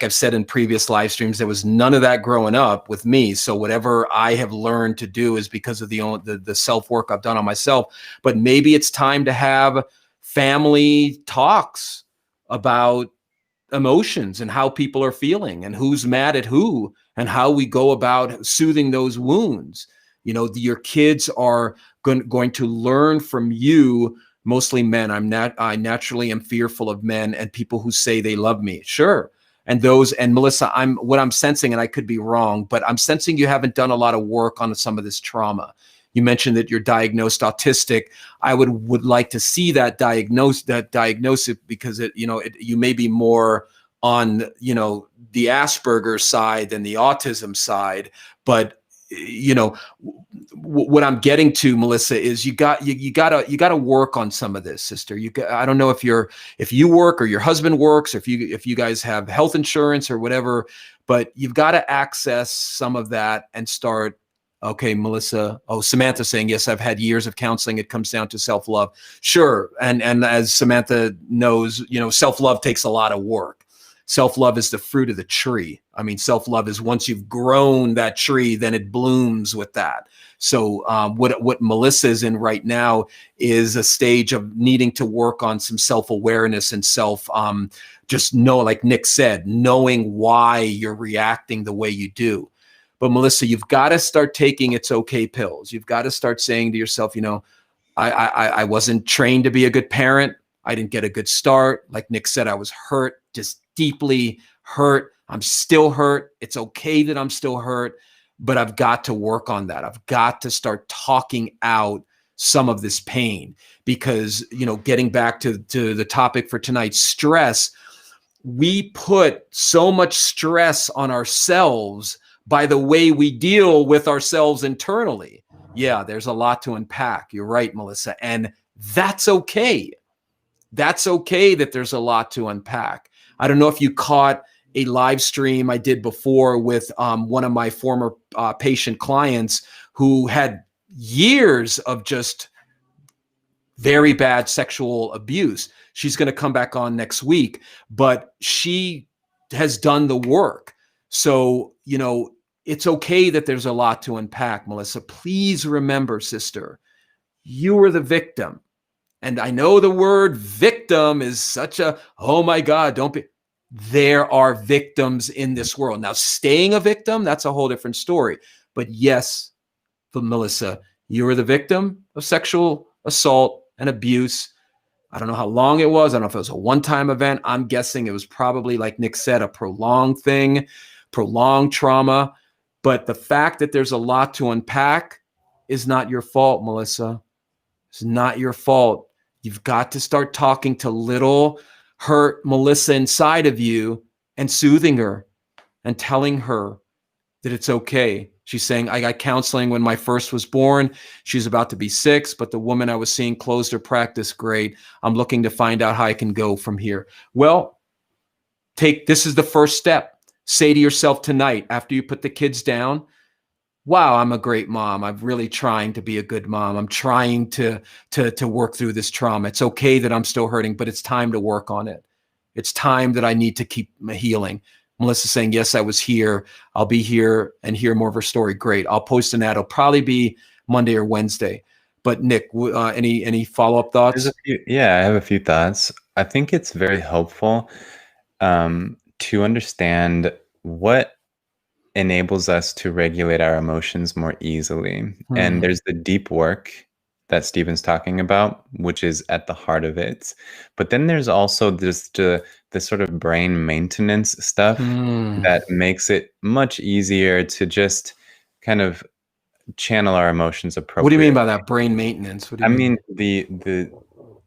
I've said in previous live streams, there was none of that growing up with me. So whatever I have learned to do is because of the self-work I've done on myself. But maybe it's time to have family talks about emotions and how people are feeling and who's mad at who and how we go about soothing those wounds. Your kids are going to learn from you, mostly men. I naturally am fearful of men and people who say they love me. Sure. And Melissa, what I'm sensing, and I could be wrong, but I'm sensing you haven't done a lot of work on some of this trauma. You mentioned that you're diagnosed autistic. I would like to see that diagnosis because you may be more on the Asperger's side than the autism side. But what I'm getting to, Melissa, is you gotta work on some of this, sister. I don't know if you work or your husband works, or if you guys have health insurance or whatever, but you've got to access some of that and start. Okay, Melissa. Oh, Samantha saying, yes, I've had years of counseling. It comes down to self-love. Sure. And as Samantha knows, self-love takes a lot of work. Self-love is the fruit of the tree. I mean, self-love is once you've grown that tree, then it blooms with that. So what Melissa is in right now is a stage of needing to work on some self-awareness and just know, like Nick said, knowing why you're reacting the way you do. But Melissa, you've got to start taking It's Okay pills. You've got to start saying to yourself, I wasn't trained to be a good parent. I didn't get a good start. Like Nick said, I was hurt, just deeply hurt. I'm still hurt. It's okay that I'm still hurt, but I've got to work on that. I've got to start talking out some of this pain because, getting back to the topic for tonight, stress, we put so much stress on ourselves by the way we deal with ourselves internally. Yeah, there's a lot to unpack. You're right, Melissa. And that's okay. That's okay that there's a lot to unpack. I don't know if you caught a live stream I did before with one of my former patient clients who had years of just very bad sexual abuse. She's going to come back on next week, but she has done the work. So, it's okay that there's a lot to unpack, Melissa. Please remember, sister, you were the victim. And I know the word victim is such oh my God, don't be. There are victims in this world. Now, staying a victim, that's a whole different story. But yes, for Melissa, you were the victim of sexual assault and abuse. I don't know how long it was. I don't know if it was a one-time event. I'm guessing it was probably, like Nick said, a prolonged thing, prolonged trauma. But the fact that there's a lot to unpack is not your fault, Melissa. It's not your fault. You've got to start talking to little hurt Melissa inside of you and soothing her and telling her that it's okay. She's saying, I got counseling when my first was born. She's about to be 6, but the woman I was seeing closed her practice. Great. I'm looking to find out how I can go from here. Well, this is the first step. Say to yourself tonight, after you put the kids down, wow, I'm a great mom. I'm really trying to be a good mom. I'm trying to work through this trauma. It's okay that I'm still hurting, but it's time to work on it. It's time that I need to keep healing. Melissa saying, yes, I was here. I'll be here and hear more of her story. Great. I'll post an ad. It'll probably be Monday or Wednesday. But Nick, any follow-up thoughts? I have a few thoughts. I think it's very helpful to understand what enables us to regulate our emotions more easily. And there's the deep work that Stephen's talking about, which is at the heart of it. But then there's also this sort of brain maintenance stuff that makes it much easier to just kind of channel our emotions appropriately. What do you mean by that, brain maintenance? What do you mean?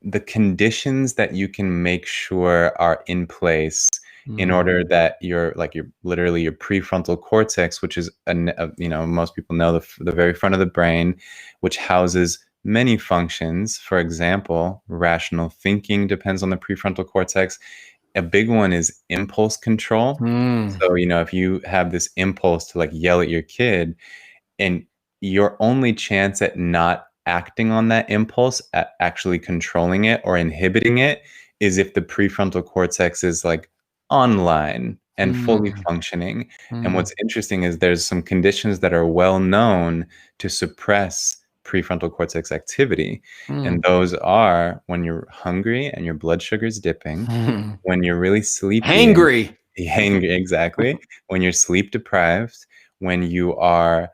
The conditions that you can make sure are in place in order that your literally your prefrontal cortex, which is most people know the very front of the brain, which houses many functions. For example, rational thinking depends on the prefrontal cortex. A big one is impulse control. So, if you have this impulse to like yell at your kid, and your only chance at not acting on that impulse, at actually controlling it or inhibiting it, is if the prefrontal cortex is like online and fully functioning. And what's interesting is there's some conditions that are well known to suppress prefrontal cortex activity. And those are when you're hungry and your blood sugar is dipping, when you're really sleepy and Hangry. exactly, when you're sleep deprived, when you are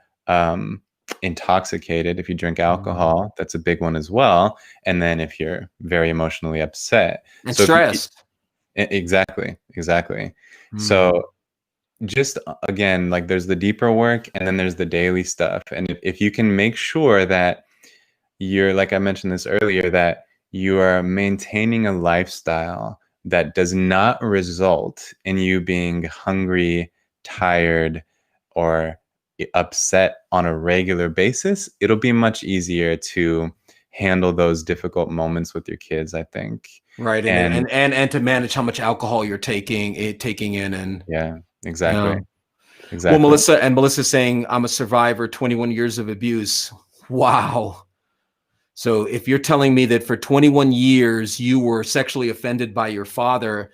intoxicated, if you drink alcohol, that's a big one as well. And then if you're very emotionally upset And so stressed. exactly. So just again, like there's the deeper work and then there's the daily stuff. And if you can make sure that you're, like I mentioned this earlier, that you are maintaining a lifestyle that does not result in you being hungry, tired, or upset on a regular basis, it'll be much easier to handle those difficult moments with your kids, I think. Right. And to manage how much alcohol you're taking in. And yeah, exactly. yeah. Exactly. Well, Melissa's saying, I'm a survivor, 21 years of abuse. Wow. So if you're telling me that for 21 years you were sexually offended by your father,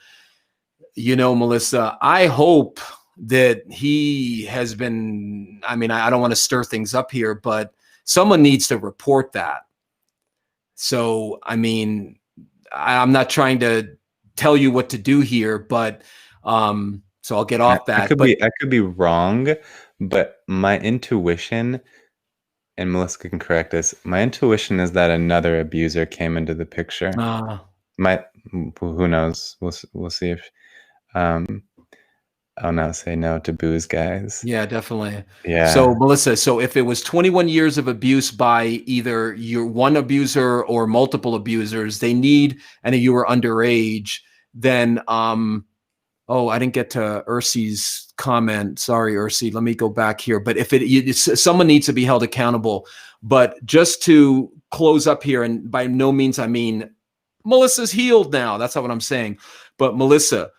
Melissa, I hope that he has been, I mean, I don't want to stir things up here, but someone needs to report that. So, I mean, I'm not trying to tell you what to do here, but so I'll get off that. I could be wrong, but my intuition, and Melissa can correct us, my intuition is that another abuser came into the picture. Who knows? We'll see if I'll not say no to booze, guys. Yeah, definitely. Yeah. So Melissa, so if it was 21 years of abuse by either your one abuser or multiple abusers, and you were underage, then oh, I didn't get to Ursi's comment. Sorry, Ursi. Let me go back here. But if someone needs to be held accountable. But just to close up here, and by no means I mean Melissa's healed now. That's not what I'm saying. But Melissa,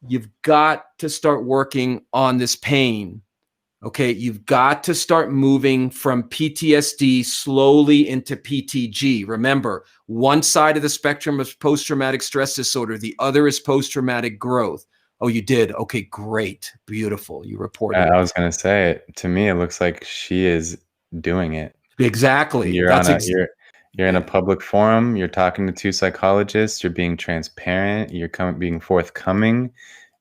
you've got to start working on this pain. Okay, you've got to start moving from PTSD slowly into PTG. Remember, one side of the spectrum is post-traumatic stress disorder. The other is post-traumatic growth. Oh, you did? Okay, great. Beautiful. You reported it. I was going to say, to me, it looks like she is doing it. Exactly. You're in a public forum. You're talking to two psychologists. You're being transparent. You're being forthcoming.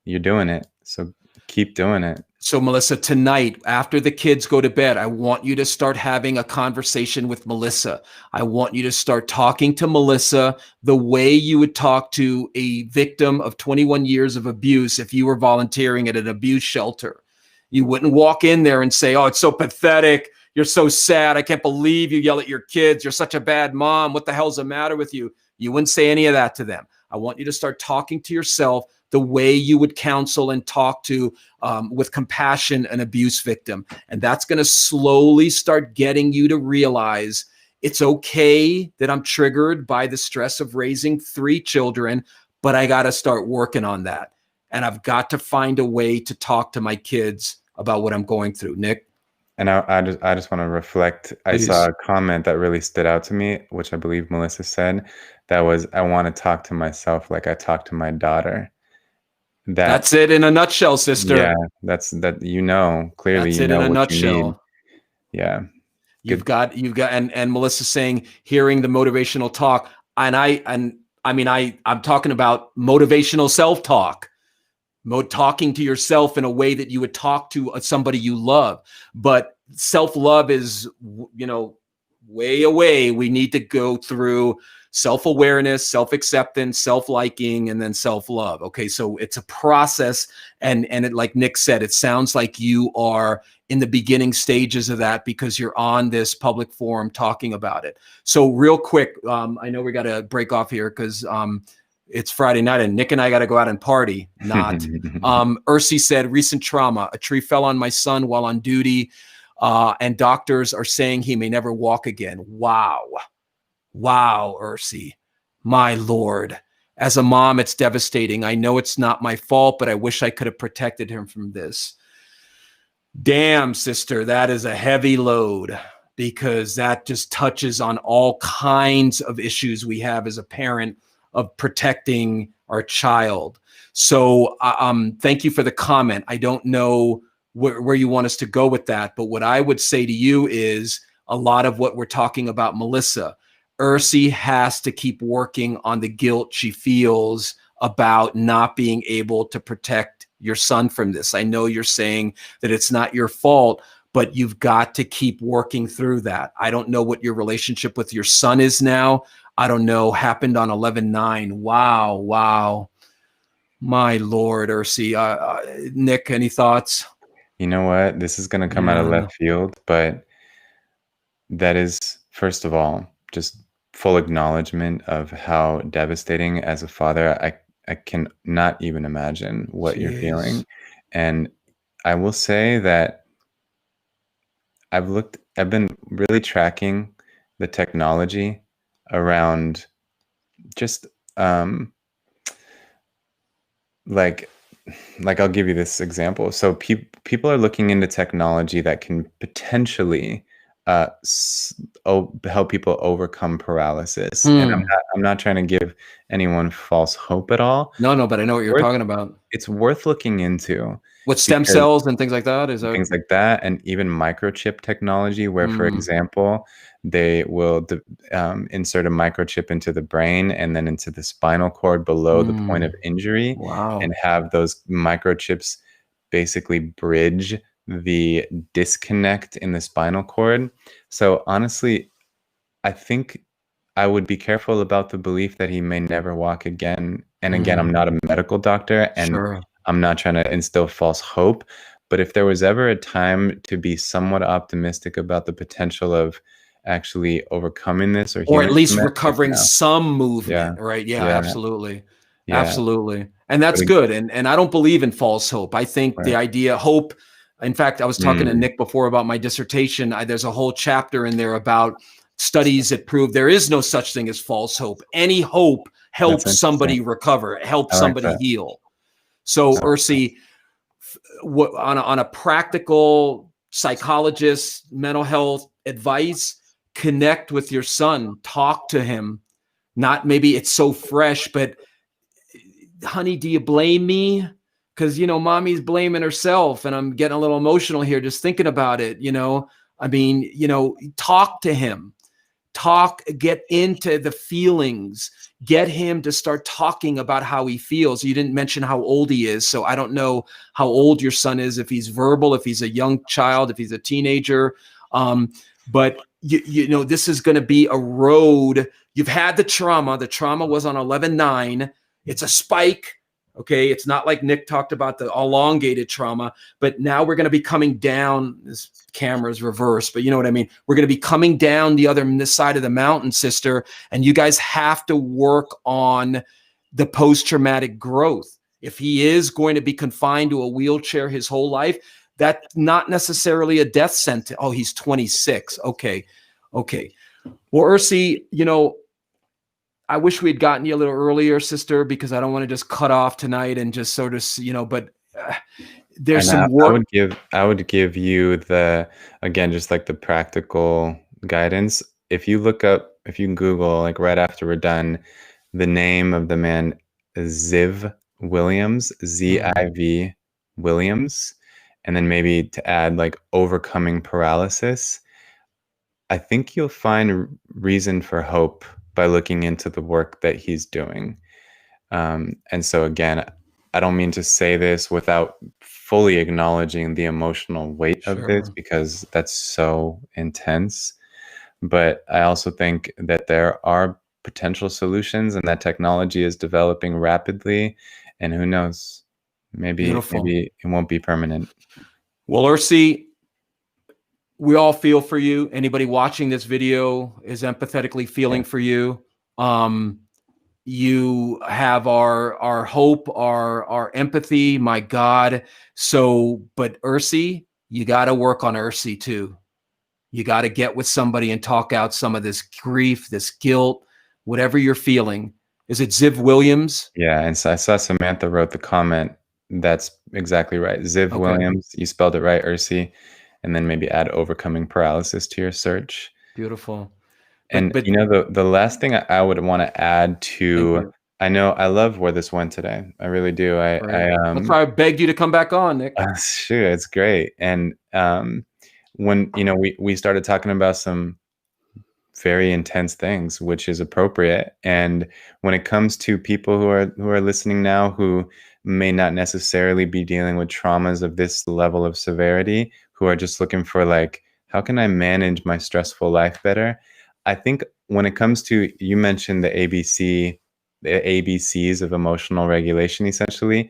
You're doing it. So keep doing it. So Melissa, tonight, after the kids go to bed, I want you to start having a conversation with Melissa. I want you to start talking to Melissa the way you would talk to a victim of 21 years of abuse if you were volunteering at an abuse shelter. You wouldn't walk in there and say, oh, it's so pathetic. You're so sad. I can't believe you yell at your kids. You're such a bad mom. What the hell's the matter with you? You wouldn't say any of that to them. I want you to start talking to yourself the way you would counsel and talk to with compassion an abuse victim. And that's going to slowly start getting you to realize it's okay that I'm triggered by the stress of raising 3 children, but I got to start working on that. And I've got to find a way to talk to my kids about what I'm going through. Nick? And I just want to reflect. Please. I saw a comment that really stood out to me, which I believe Melissa said. That was, I want to talk to myself like I talk to my daughter. That's it in a nutshell, sister. Yeah, clearly that's you it know in a what nutshell. you need. Yeah. You've got, and Melissa saying, hearing the motivational talk. And I'm talking about motivational self-talk. Talking to yourself in a way that you would talk to somebody you love. But self-love is, way away. We need to go through self-awareness, self-acceptance, self-liking, and then self-love. Okay, so it's a process. And it, like Nick said, it sounds like you are in the beginning stages of that because you're on this public forum talking about it. So real quick, I know we got to break off here because it's Friday night and Nick and I got to go out and party. Not. Ursi said, recent trauma. A tree fell on my son while on duty, and doctors are saying he may never walk again. Wow. Wow, Ursi. My Lord. As a mom, it's devastating. I know it's not my fault, but I wish I could have protected him from this. Damn, sister, that is a heavy load, because that just touches on all kinds of issues we have as a parent of protecting our child. So thank you for the comment. I don't know where you want us to go with that, but what I would say to you is a lot of what we're talking about, Melissa. Ursi has to keep working on the guilt she feels about not being able to protect your son from this. I know you're saying that it's not your fault, but you've got to keep working through that. I don't know what your relationship with your son is now. I don't know. Happened on 11/9. Wow. Wow. My Lord, Ursi. Nick, any thoughts? You know what? This is going to come out of left field, but that is, first of all, just full acknowledgement of how devastating as a father. I can not even imagine what you're feeling. And I will say that I've been really tracking the technology around just like I'll give you this example. So people are looking into technology that can potentially help people overcome paralysis. And I'm not trying to give anyone false hope at all. No, but I know what you're talking about. It's worth looking into. What, stem cells and things like that? Things like that, and even microchip technology, where, for example, they will insert a microchip into the brain and then into the spinal cord below the point of injury. Wow. And have those microchips basically bridge the disconnect in the spinal cord. So honestly, I think I would be careful about the belief that he may never walk again. And again, I'm not a medical doctor, and I'm not trying to instill false hope. But if there was ever a time to be somewhat optimistic about the potential of actually overcoming this, or at least recovering some movement, right? Yeah, absolutely. Yeah. Absolutely. And that's good. And I don't believe in false hope. I think the idea, hope, in fact, I was talking to Nick before about my dissertation. There's a whole chapter in there about studies that prove there is no such thing as false hope. Any hope helps somebody recover, helps somebody heal. So Ursi, on a practical psychologist, mental health advice, connect with your son, talk to him. Not maybe it's so fresh, but honey, do you blame me? Because, mommy's blaming herself, and I'm getting a little emotional here just thinking about it. I mean, talk to him, get into the feelings, get him to start talking about how he feels. You didn't mention how old he is. So I don't know how old your son is, if he's verbal, if he's a young child, if he's a teenager. But this is going to be a road. You've had the trauma. The trauma was on 11/9. It's a spike. Okay. It's not like Nick talked about the elongated trauma, but now we're going to be coming down. This camera's reversed, but you know what I mean? We're going to be coming down this side of the mountain, sister. And you guys have to work on the post-traumatic growth. If he is going to be confined to a wheelchair his whole life, that's not necessarily a death sentence. Oh, he's 26. Okay. Well, Ursi, I wish we had gotten you a little earlier, sister, because I don't want to just cut off tonight and just sort of, but there's some work. I would give you just like the practical guidance. If you Google, like right after we're done, the name of the man is Ziv Williams, Ziv Williams, and then maybe to add like overcoming paralysis, I think you'll find reason for hope by looking into the work that he's doing. And so again, I don't mean to say this without fully acknowledging the emotional weight of this, because that's so intense. But I also think that there are potential solutions, and that technology is developing rapidly. And who knows, maybe it won't be permanent. Well, Ursi, we all feel for you. Anybody watching this video is empathetically feeling for you. You have our hope, our empathy, my God. So, but Ursi, you got to work on Ursi too. You got to get with somebody and talk out some of this grief, this guilt, whatever you're feeling. Is it Ziv Williams? Yeah, and so I saw Samantha wrote the comment. That's exactly right. Ziv Okay, Williams, you spelled it right, Ursi, and then maybe add overcoming paralysis to your search. beautiful. And But the last thing I would want to add thank to, you. I know I love where this went today. I really do. Right. That's why I begged you to come back on, Nick. Shoot, it's great. And when we started talking about some very intense things, which is appropriate. And when it comes to people who are listening now who may not necessarily be dealing with traumas of this level of severity, who are just looking for like, how can I manage my stressful life better? I think when it comes to, you mentioned the ABCs of emotional regulation, essentially.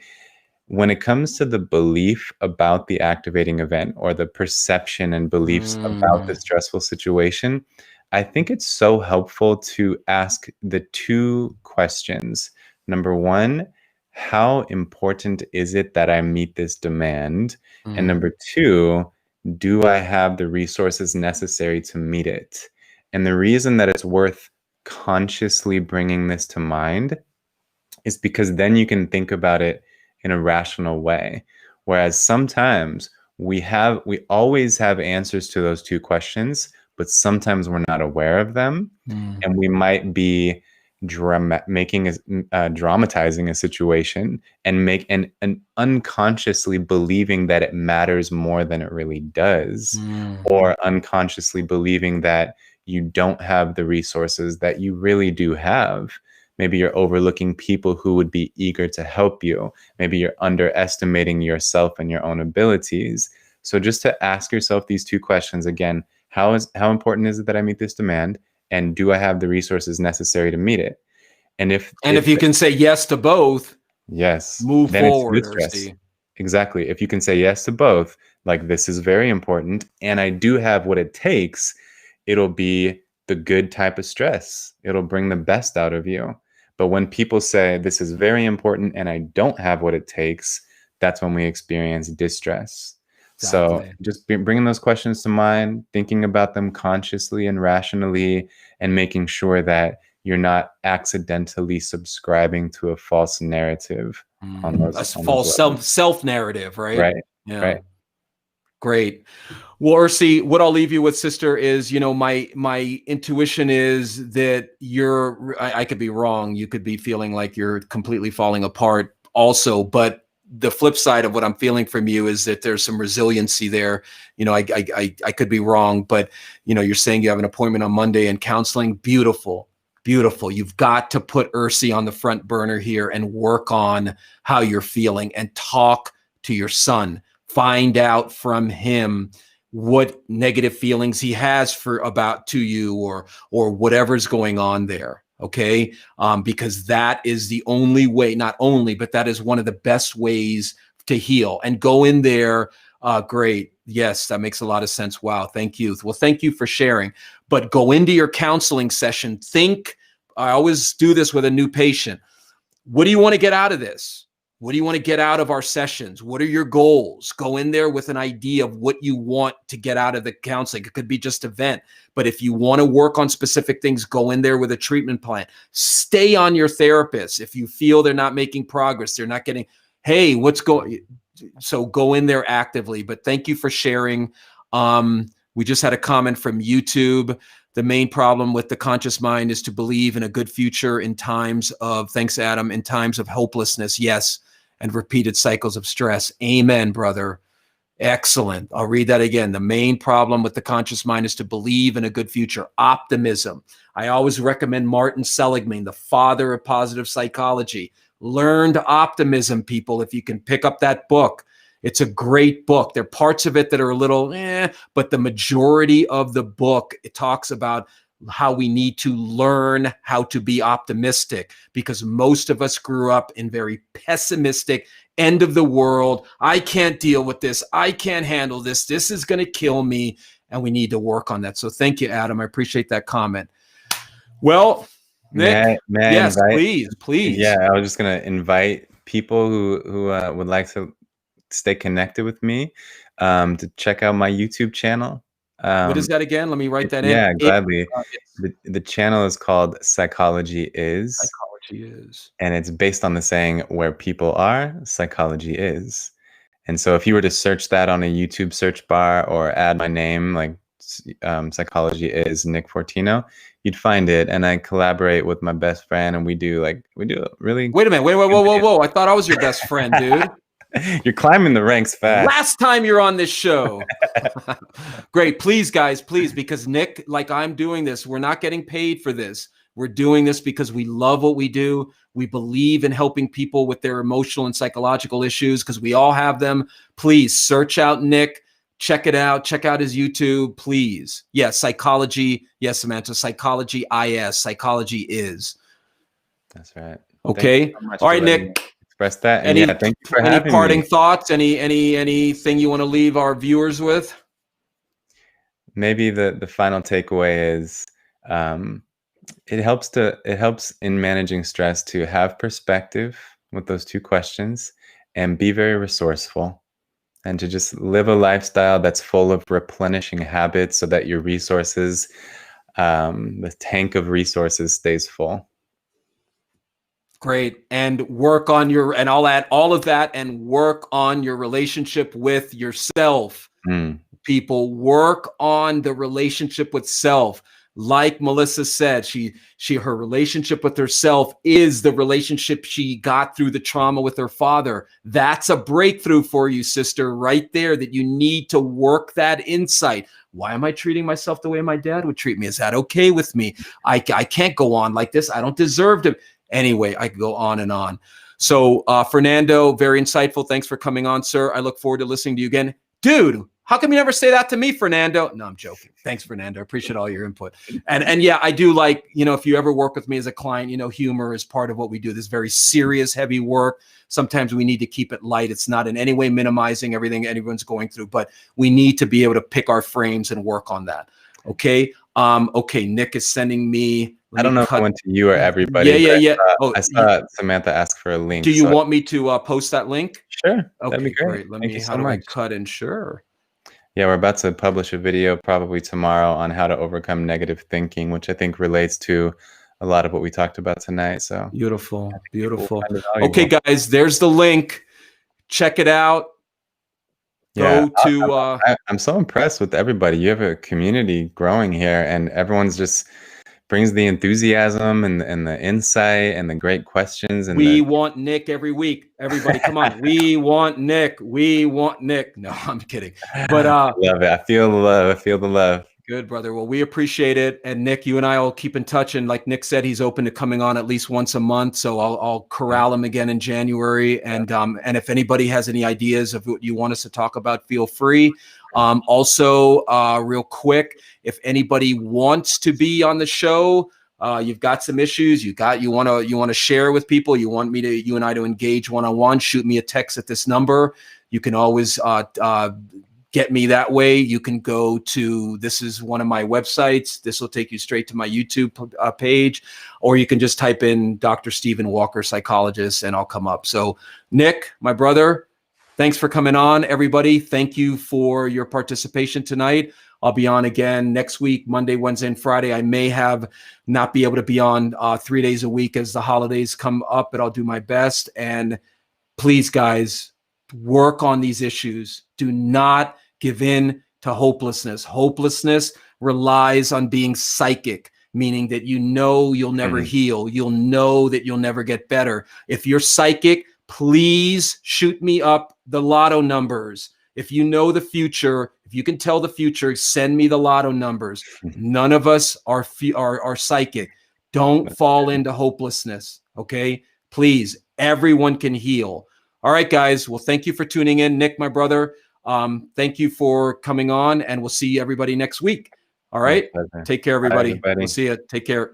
When it comes to the belief about the activating event or the perception and beliefs about the stressful situation, I think it's so helpful to ask the two questions. Number one, how important is it that I meet this demand? And number two, do I have the resources necessary to meet it? And the reason that it's worth consciously bringing this to mind is because then you can think about it in a rational way. Whereas sometimes we always have answers to those two questions, but sometimes we're not aware of them, and we might be dramatizing a situation and unconsciously believing that it matters more than it really does, or unconsciously believing that you don't have the resources that you really do have. Maybe you're overlooking people who would be eager to help you. Maybe you're underestimating yourself and your own abilities. So just to ask yourself these two questions again, how important is it that I meet this demand? And do I have the resources necessary to meet it? And if you can say yes to both, yes, move then it's forward, distress. Ursi. Exactly. If you can say yes to both, like this is very important and I do have what it takes, it'll be the good type of stress. It'll bring the best out of you. But when people say this is very important and I don't have what it takes, that's when we experience distress. So Exactly. just bringing those questions to mind, thinking about them consciously and rationally, and making sure that you're not accidentally subscribing to a false narrative on those That's false levels. self narrative, right? Right. Yeah. Right. Great. Well, Ursi, what I'll leave you with, sister, is my intuition is that I could be wrong. You could be feeling like you're completely falling apart also, but the flip side of what I'm feeling from you is that there's some resiliency there. I could be wrong, but you're saying you have an appointment on Monday and counseling. Beautiful. Beautiful. You've got to put Ursi on the front burner here and work on how you're feeling and talk to your son. Find out from him what negative feelings he has to you or whatever's going on there. Okay. Because that is the only way, not only, but that is one of the best ways to heal. And go in there. Great. Yes, that makes a lot of sense. Wow. Thank you. Well, thank you for sharing. But go into your counseling session. I always do this with a new patient. What do you want to get out of this? What do you want to get out of our sessions? What are your goals? Go in there with an idea of what you want to get out of the counseling. It could be just a vent, but if you want to work on specific things, go in there with a treatment plan. Stay on your therapist. If you feel they're not making progress, they're not getting, hey, what's going? So go in there actively. But thank you for sharing. We just had a comment from YouTube. The main problem with the conscious mind is to believe in a good future in times of, thanks, Adam, in times of hopelessness. Yes. And repeated cycles of stress. Amen, brother. Excellent. I'll read that again. The main problem with the conscious mind is to believe in a good future. Optimism. I always recommend Martin Seligman, the father of positive psychology. Learn to optimism, people, if you can pick up that book. It's a great book. There are parts of it that are a little, but the majority of the book, it talks about how we need to learn how to be optimistic, because most of us grew up in very pessimistic, end of the world. I can't deal with this. I can't handle this. This is going to kill me. And we need to work on that. So thank you, Adam. I appreciate that comment. Well, Nick, may I yes, invite? please. Yeah, I was just gonna invite people who would like to stay connected with me, to check out my YouTube channel. What is Um, that again? Let me write that in. yeah, gladly. It's The channel is called Psychology Is, psychology is. and it's based on the saying, "Where people are, psychology is." And so if you were to search that on a YouTube search bar or add my name, like Psychology Is Nick Fortino, you'd find it. And I collaborate with my best friend, and we do really Wait a minute. Wait, whoa, good whoa, whoa, videos. whoa. I thought I was your best friend, dude. You're climbing the ranks fast. Last time you're on this show. Great. Please, guys, please, because Nick, like I'm doing this, we're not getting paid for this. We're doing this because we love what we do. We believe in helping people with their emotional and psychological issues because we all have them. Please search out Nick. Check it out. Check out his YouTube, please. Yes, psychology. Yes, Samantha. Psychology is. Psychology is. That's right. Okay. Thank you so much All for right, letting me Nick. express that. And Any yeah, thank you for any having parting me. thoughts? Anything you want to leave our viewers with? Maybe the final takeaway is, um, it helps in managing stress to have perspective with those two questions and be very resourceful, and to just live a lifestyle that's full of replenishing habits so that your resources, the tank of resources stays full. Great. And work on and I'll add all of that and work on your relationship with yourself. Mm. People, work on the relationship with self. Like Melissa said, her relationship with herself is the relationship she got through the trauma with her father. That's a breakthrough for you, sister, right there, that you need to work that insight. Why am I treating myself the way my dad would treat me? Is that okay with me? I can't go on like this. I don't deserve to. Anyway, I could go on and on. So, Fernando, very insightful. Thanks for coming on, sir. I look forward to listening to you again. Dude, how come you never say that to me, Fernando? No, I'm joking. Thanks, Fernando. I appreciate all your input. And yeah, I do like, if you ever work with me as a client, humor is part of what we do. This very serious, heavy work. Sometimes we need to keep it light. It's not in any way minimizing everything anyone's going through, but we need to be able to pick our frames and work on that. Okay. Okay. Nick is sending me. I don't know if I went to you or everybody. Yeah. I saw Samantha ask for a link. Do you want me to post that link? Sure. Okay, That'd be great. Thank you How so do I much. cut in? Sure. Yeah, we're about to publish a video probably tomorrow on how to overcome negative thinking, which I think relates to a lot of what we talked about tonight. So beautiful. Okay, guys, there's the link. Check it out. Yeah, Go to I'm so impressed with everybody. You have a community growing here, and everyone's just brings the enthusiasm and the insight and the great questions. And we want Nick every week. Everybody, come on. We want Nick. We want Nick. No, I'm kidding. But I love it. I feel the love. I feel the love. Good, brother. Well, we appreciate it. And Nick, you and I will keep in touch. And like Nick said, he's open to coming on at least once a month. So I'll corral him again in January. And if anybody has any ideas of what you want us to talk about, feel free. Also, real quick, if anybody wants to be on the show, you've got some issues you want to share with people, you and I to engage one-on-one, shoot me a text at this number. You can always get me that way. You can go to, this is one of my websites. This will take you straight to my YouTube page, or you can just type in Dr. Stephen Walker, psychologist, and I'll come up. So Nick, my brother, thanks for coming on. Everybody, thank you for your participation tonight. I'll be on again next week, Monday, Wednesday, and Friday. I may not be able to be on 3 days a week as the holidays come up, but I'll do my best. And please, guys, work on these issues. Do not give in to hopelessness. Hopelessness relies on being psychic, meaning that you'll never heal. You'll know that you'll never get better. If you're psychic, please shoot me up the lotto numbers. If you know the future, if you can tell the future, send me the lotto numbers. None of us are psychic. Don't fall into hopelessness, okay? Please, everyone can heal. All right, guys. Well, thank you for tuning in. Nick, my brother, thank you for coming on, and we'll see everybody next week. All right? Take care, everybody. We'll see you. Take care.